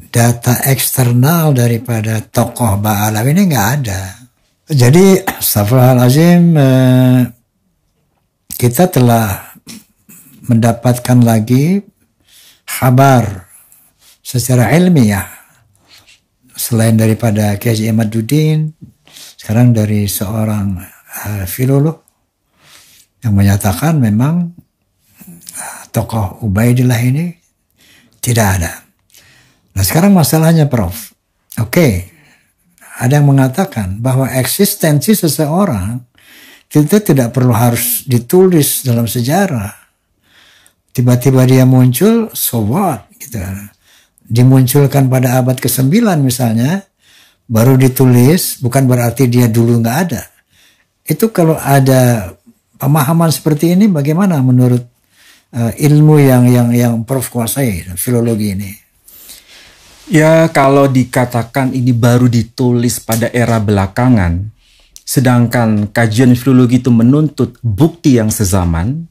data eksternal daripada tokoh Ba'alawi ini nggak ada. Jadi, astaghfirullahalazim, kita telah mendapatkan lagi kabar secara ilmiah selain daripada Kiai Haji Imaduddin, sekarang dari seorang filolog yang menyatakan memang tokoh Ubaidillah ini tidak ada. Nah sekarang masalahnya Prof, oke, ada yang mengatakan bahwa eksistensi seseorang itu tidak perlu harus ditulis dalam sejarah. Tiba-tiba dia muncul, so what? Gitu. Dimunculkan pada abad ke-9 misalnya, baru ditulis, bukan berarti dia dulu nggak ada. Itu kalau ada pemahaman seperti ini, bagaimana menurut ilmu yang Prof kuasai, filologi ini? Ya, kalau dikatakan ini baru ditulis pada era belakangan, sedangkan kajian filologi itu menuntut bukti yang sezaman,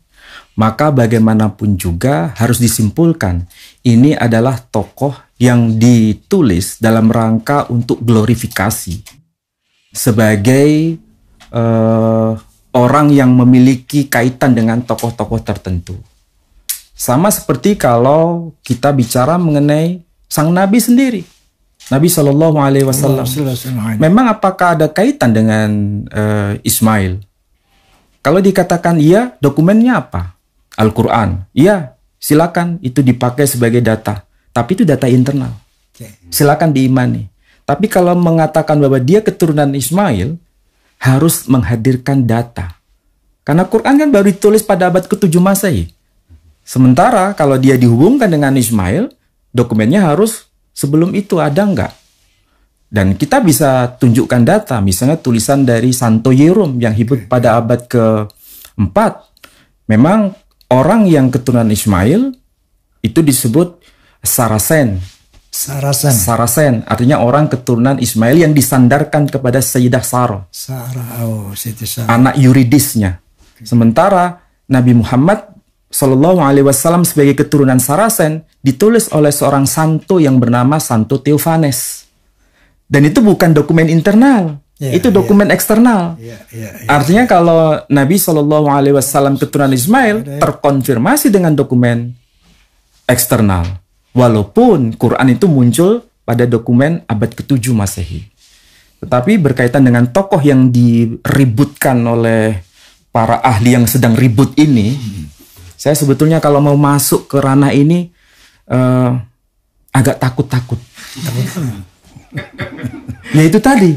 maka bagaimanapun juga harus disimpulkan ini adalah tokoh yang ditulis dalam rangka untuk glorifikasi sebagai orang yang memiliki kaitan dengan tokoh-tokoh tertentu. Sama seperti kalau kita bicara mengenai sang Nabi sendiri, Nabi Shallallahu Alaihi Wasallam. Memang apakah ada kaitan dengan Ismail? Kalau dikatakan iya, dokumennya apa? Al-Quran. Iya, silakan itu dipakai sebagai data. Tapi itu data internal. Silakan diimani. Tapi kalau mengatakan bahwa dia keturunan Ismail, harus menghadirkan data. Karena Quran kan baru ditulis pada abad ke-7 Masehi. Sementara kalau dia dihubungkan dengan Ismail, dokumennya harus sebelum itu ada nggak? Dan kita bisa tunjukkan data, misalnya tulisan dari Santo Yerum yang hidup pada abad ke-4. Memang orang yang keturunan Ismail itu disebut Sarasen. Sarasen, artinya orang keturunan Ismail yang disandarkan kepada Sayyidah Sarah. Anak yuridisnya. Sementara Nabi Muhammad Sallallahu Alaihi Wasallam sebagai keturunan Sarasen ditulis oleh seorang santo yang bernama Santo Theophanes. Dan itu bukan dokumen internal, itu dokumen eksternal. Artinya kalau Nabi Sallallahu Alaihi Wasallam keturunan Ismail terkonfirmasi dengan dokumen eksternal, walaupun Quran itu muncul pada dokumen abad ke-7 Masehi. Tetapi berkaitan dengan tokoh yang diributkan oleh para ahli yang sedang ribut ini, saya sebetulnya kalau mau masuk ke ranah ini agak takut-takut. Ya itu tadi,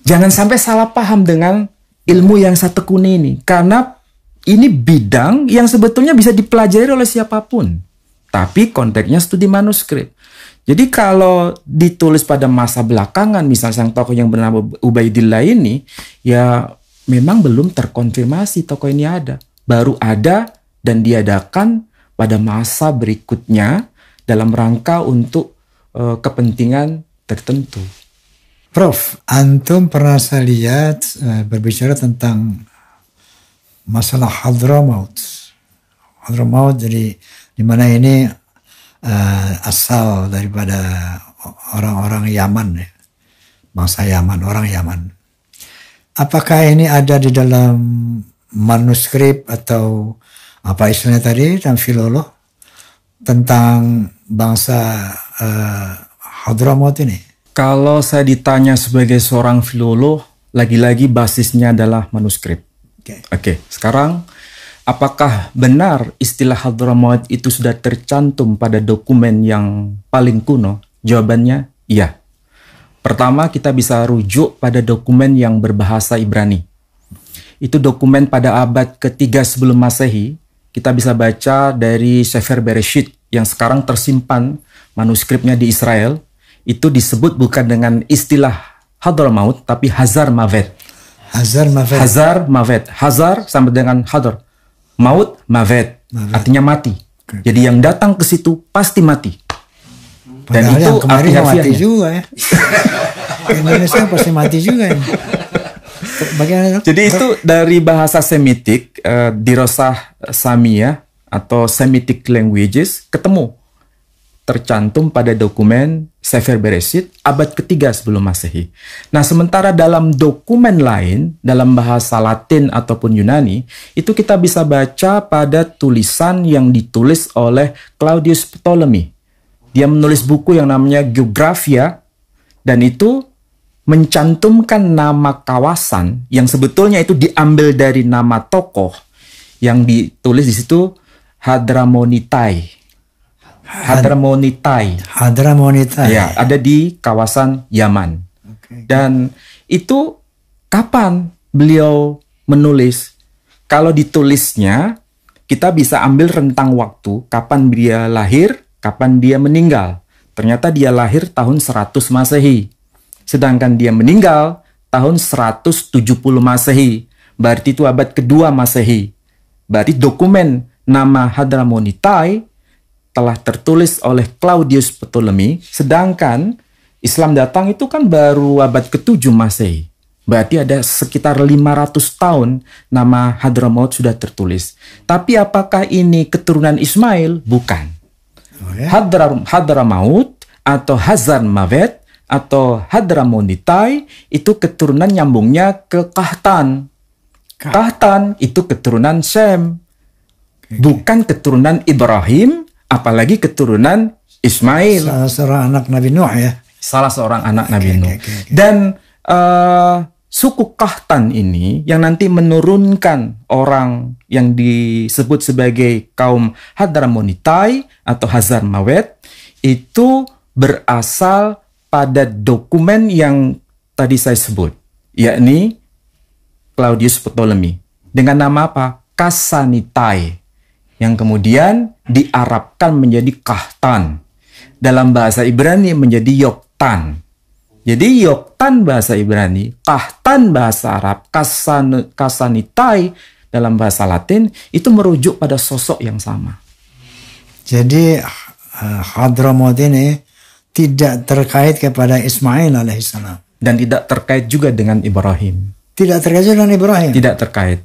jangan sampai salah paham dengan ilmu yang saya tekuni ini, karena ini bidang yang sebetulnya bisa dipelajari oleh siapapun, tapi konteksnya studi manuskrip. Jadi kalau ditulis pada masa belakangan, misalnya sang tokoh yang bernama Ubaidillah ini, ya memang belum terkonfirmasi tokoh ini ada, baru ada dan diadakan pada masa berikutnya dalam rangka untuk kepentingan tertentu. Prof, antum pernah saya lihat berbicara tentang masalah Hadramaut. Hadramaut jadi di mana ini asal daripada orang-orang Yaman, ya. Bangsa Yaman, orang Yaman. Apakah ini ada di dalam manuskrip atau apa istilahnya tadi dalam filolog tentang bangsa Hadramaut ini? Kalau saya ditanya sebagai seorang filolog, lagi-lagi basisnya adalah manuskrip. Oke, sekarang apakah benar istilah Hadramaut itu sudah tercantum pada dokumen yang paling kuno? Jawabannya iya. Pertama, kita bisa rujuk pada dokumen yang berbahasa Ibrani. Itu dokumen pada abad ketiga sebelum Masehi. Kita bisa baca dari Sefer Bereshit yang sekarang tersimpan manuskripnya di Israel. Itu disebut bukan dengan istilah Hadramaut, tapi Hazar Mavet. Hazar Mavet. Hazar sama dengan Hadar. Maut Mavet. Artinya mati. Jadi yang datang ke situ pasti mati. Dan padahal itu yang kemarin mati juga ya. Indonesia pasti mati juga ya. Bagaimana? Jadi itu dari bahasa Semitik, dirosah Samia atau Semitic languages ketemu tercantum pada dokumen Sefer Bereshit abad ketiga sebelum Masehi. Nah, sementara dalam dokumen lain, dalam bahasa Latin ataupun Yunani, itu kita bisa baca pada tulisan yang ditulis oleh Claudius Ptolemy. Dia menulis buku yang namanya Geographia, dan itu mencantumkan nama kawasan yang sebetulnya itu diambil dari nama tokoh yang ditulis di situ Hadramonitai. Hadramonitai. Hadramonitai. Ya, ada di kawasan Yaman. Dan itu kapan beliau menulis? Kalau ditulisnya, kita bisa ambil rentang waktu kapan dia lahir, kapan dia meninggal. Ternyata dia lahir tahun 100 Masehi. Sedangkan dia meninggal tahun 170 Masehi. Berarti itu abad kedua Masehi. Berarti dokumen nama Hadramonitai telah tertulis oleh Claudius Ptolemy, sedangkan Islam datang itu kan baru abad ke-7 Masehi. Berarti ada sekitar 500 tahun nama Hadramaut sudah tertulis. Tapi apakah ini keturunan Ismail? Bukan. Hadramaut atau Hazarmawet atau Hadramonitai itu keturunan nyambungnya ke Kahtan. Kahtan itu keturunan Sem. Bukan keturunan Ibrahim, apalagi keturunan Ismail. Salah seorang anak Nabi Nuh ya. Salah seorang anak Nabi Nuh. Dan suku Kahtan ini yang nanti menurunkan orang yang disebut sebagai kaum Hadramonitai atau Hazarmawet itu berasal pada dokumen yang tadi saya sebut, yakni Claudius Ptolemy dengan nama apa? Kasanitai, yang kemudian diarabkan menjadi Kahtan, dalam bahasa Ibrani menjadi Yoktan. Jadi Yoktan bahasa Ibrani, Kahtan bahasa Arab, Kasanitai dalam bahasa Latin itu merujuk pada sosok yang sama. Jadi Hadramaut ini tidak terkait kepada Ismail alaihissalam. Dan tidak terkait juga dengan Ibrahim. Tidak terkait dengan Ibrahim. Tidak terkait.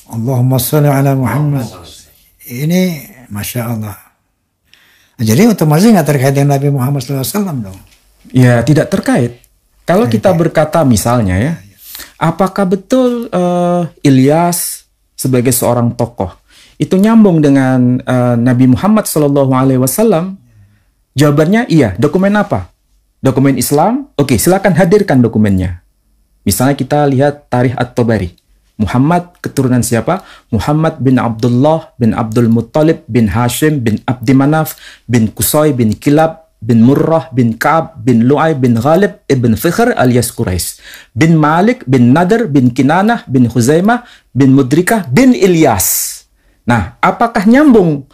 Allahumma sholli ala Muhammad. Ini Masya Allah. Jadi otomatis nggak terkait dengan Nabi Muhammad SAW dong. Ya, tidak terkait. Kalau kita berkata misalnya ya, apakah betul Ilyas sebagai seorang tokoh itu nyambung dengan Nabi Muhammad SAW? Jawabannya iya. Dokumen apa? Dokumen Islam? Oke, silakan hadirkan dokumennya. Misalnya kita lihat Tarikh At-Tabari. Muhammad keturunan siapa? Muhammad bin Abdullah bin Abdul Muttalib bin Hashim bin Abdi Manaf bin Qusay bin Kilab bin Murrah bin Ka'ab bin Lu'ay bin Ghalib ibn Fikhr alias Quraisy bin Malik bin Nadr bin Kinanah bin Khuzaimah bin Mudrikah bin Ilyas. Nah, apakah nyambung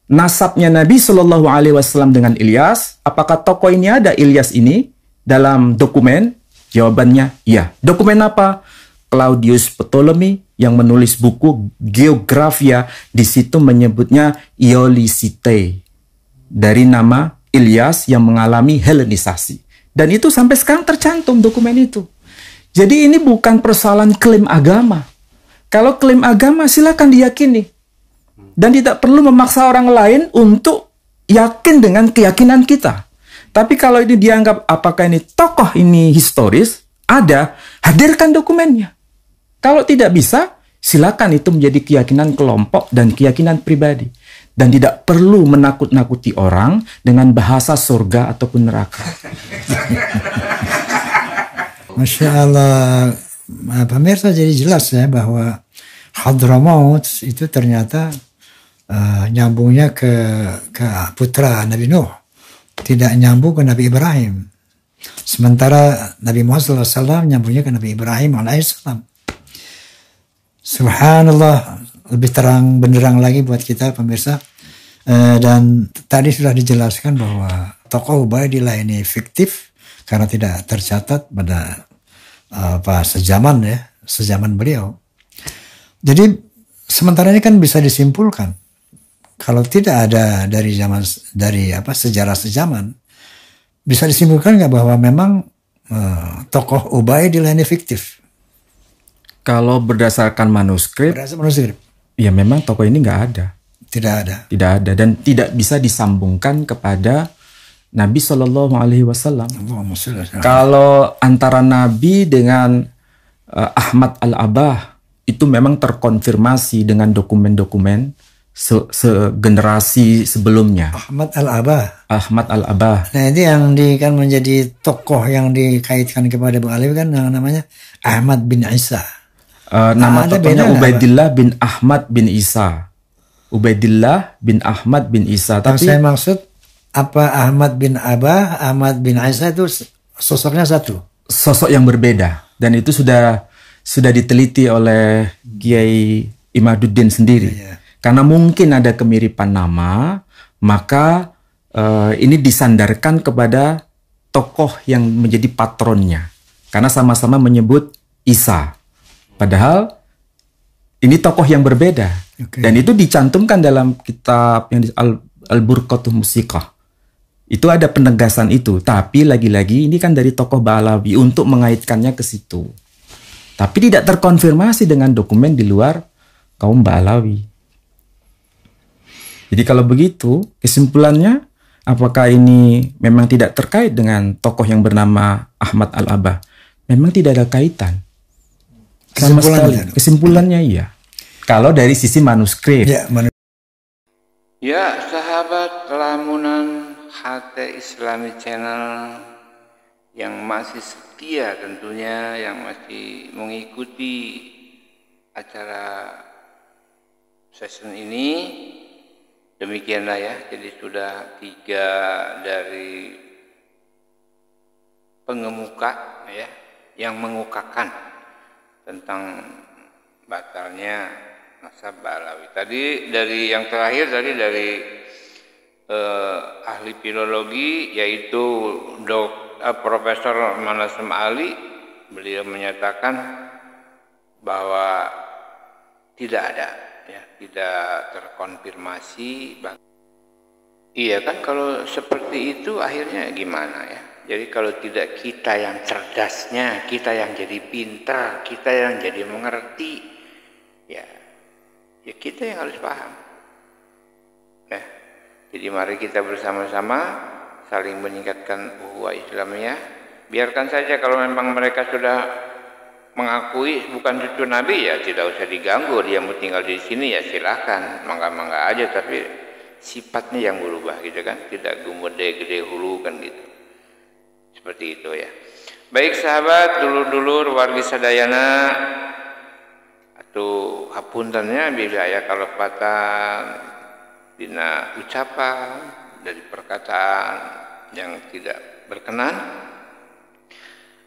nasabnya Nabi Shallallahu Alaihi Wasallam dengan Ilyas? Apakah tokoh ini ada Ilyas ini dalam dokumen? Jawabannya iya. Dokumen apa? Claudius Ptolemy yang menulis buku Geografia, di situ menyebutnya Iolisite dari nama Ilyas yang mengalami Helenisasi. Dan itu sampai sekarang tercantum dokumen itu. Jadi ini bukan persoalan klaim agama. Kalau klaim agama silakan diyakini. Dan tidak perlu memaksa orang lain untuk yakin dengan keyakinan kita. Tapi kalau ini dianggap apakah ini tokoh ini historis, ada, hadirkan dokumennya. Kalau tidak bisa, silakan itu menjadi keyakinan kelompok dan keyakinan pribadi. Dan tidak perlu menakut-nakuti orang dengan bahasa surga ataupun neraka. Masya Allah. Pemirsa jadi jelas ya bahwa Hadramaut itu ternyata nyambungnya ke putra Nabi Nuh. Tidak nyambung ke Nabi Ibrahim. Sementara Nabi Muhammad SAW nyambungnya ke Nabi Ibrahim alaihissalam. Subhanallah, lebih terang benderang lagi buat kita pemirsa. Dan tadi sudah dijelaskan bahwa tokoh Ubaidillah ini fiktif karena tidak tercatat pada sejaman beliau. Jadi sementara ini kan bisa disimpulkan kalau tidak ada dari sejarah sejaman, bisa disimpulkan nggak bahwa memang tokoh Ubaidillah ini fiktif? Kalau berdasarkan manuskrip, ya memang tokoh ini nggak ada. Tidak ada dan tidak bisa disambungkan kepada Nabi Shallallahu Alaihi Wasallam. Kalau antara Nabi dengan Ahmad Al-Abah itu memang terkonfirmasi dengan dokumen-dokumen segenerasi sebelumnya. Ahmad Al-Abah. Nah ini yang kan menjadi tokoh yang dikaitkan kepada Bu Alif kan yang namanya Ahmad bin Isa. Nama tokohnya Ubaidillah bin Ahmad bin Isa. Ubaidillah bin Ahmad bin Isa. Tapi saya maksud apa Ahmad bin Abah, Ahmad bin Isa itu Sosoknya satu. Sosok yang berbeda, dan itu sudah diteliti oleh Kiai Imaduddin sendiri. Karena mungkin ada kemiripan nama, maka ini disandarkan kepada tokoh yang menjadi patronnya. Karena sama-sama menyebut Isa. Padahal ini tokoh yang berbeda. Dan itu dicantumkan dalam kitab yang Al-Burqatuh Musiqah. Itu ada penegasan itu. Tapi lagi-lagi ini kan dari tokoh Ba'alawi untuk mengaitkannya ke situ. Tapi tidak terkonfirmasi dengan dokumen di luar kaum Ba'alawi. Jadi kalau begitu, kesimpulannya, apakah ini memang tidak terkait dengan tokoh yang bernama Ahmad Al-Abah? Memang tidak ada kaitan. Kesimpulannya iya. Kalau dari sisi manuskrip. Ya, sahabat lamunan HT Islami Channel yang masih setia tentunya, yang masih mengikuti acara session ini, demikianlah ya. Jadi sudah 3 dari pengemuka ya yang mengukakan tentang batalnya nasab Ba'alawi. Tadi dari yang terakhir tadi dari ahli filologi yaitu Profesor Manasem Ali, beliau menyatakan bahwa tidak ada ya, tidak terkonfirmasi. Iya kan, kalau seperti itu akhirnya gimana ya? Jadi kalau tidak kita yang cerdasnya, kita yang jadi pintar, kita yang jadi mengerti, ya kita yang harus paham. Nah, jadi mari kita bersama-sama saling meningkatkan ukhuwah Islamiyah. Biarkan saja kalau memang mereka sudah mengakui bukan cucu Nabi, ya tidak usah diganggu. Dia mau tinggal di sini ya silahkan, mangga-mangga aja. Tapi sifatnya yang berubah gitu kan, tidak gede hulu kan gitu. Seperti itu ya. Baik sahabat, dulur-dulur wargi sadayana, atau hapuntennya bila ya kalau patah dina ucapan dari perkataan yang tidak berkenan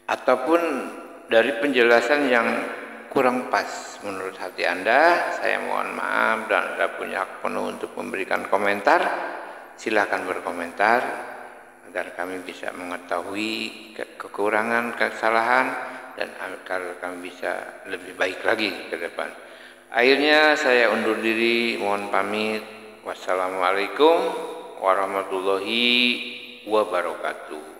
ataupun dari penjelasan yang kurang pas menurut hati Anda, saya mohon maaf dan Anda punya hak penuh untuk memberikan komentar. Silakan berkomentar agar kami bisa mengetahui kekurangan, kesalahan, dan agar kami bisa lebih baik lagi ke depan. Akhirnya saya undur diri, mohon pamit. Wassalamualaikum warahmatullahi wabarakatuh.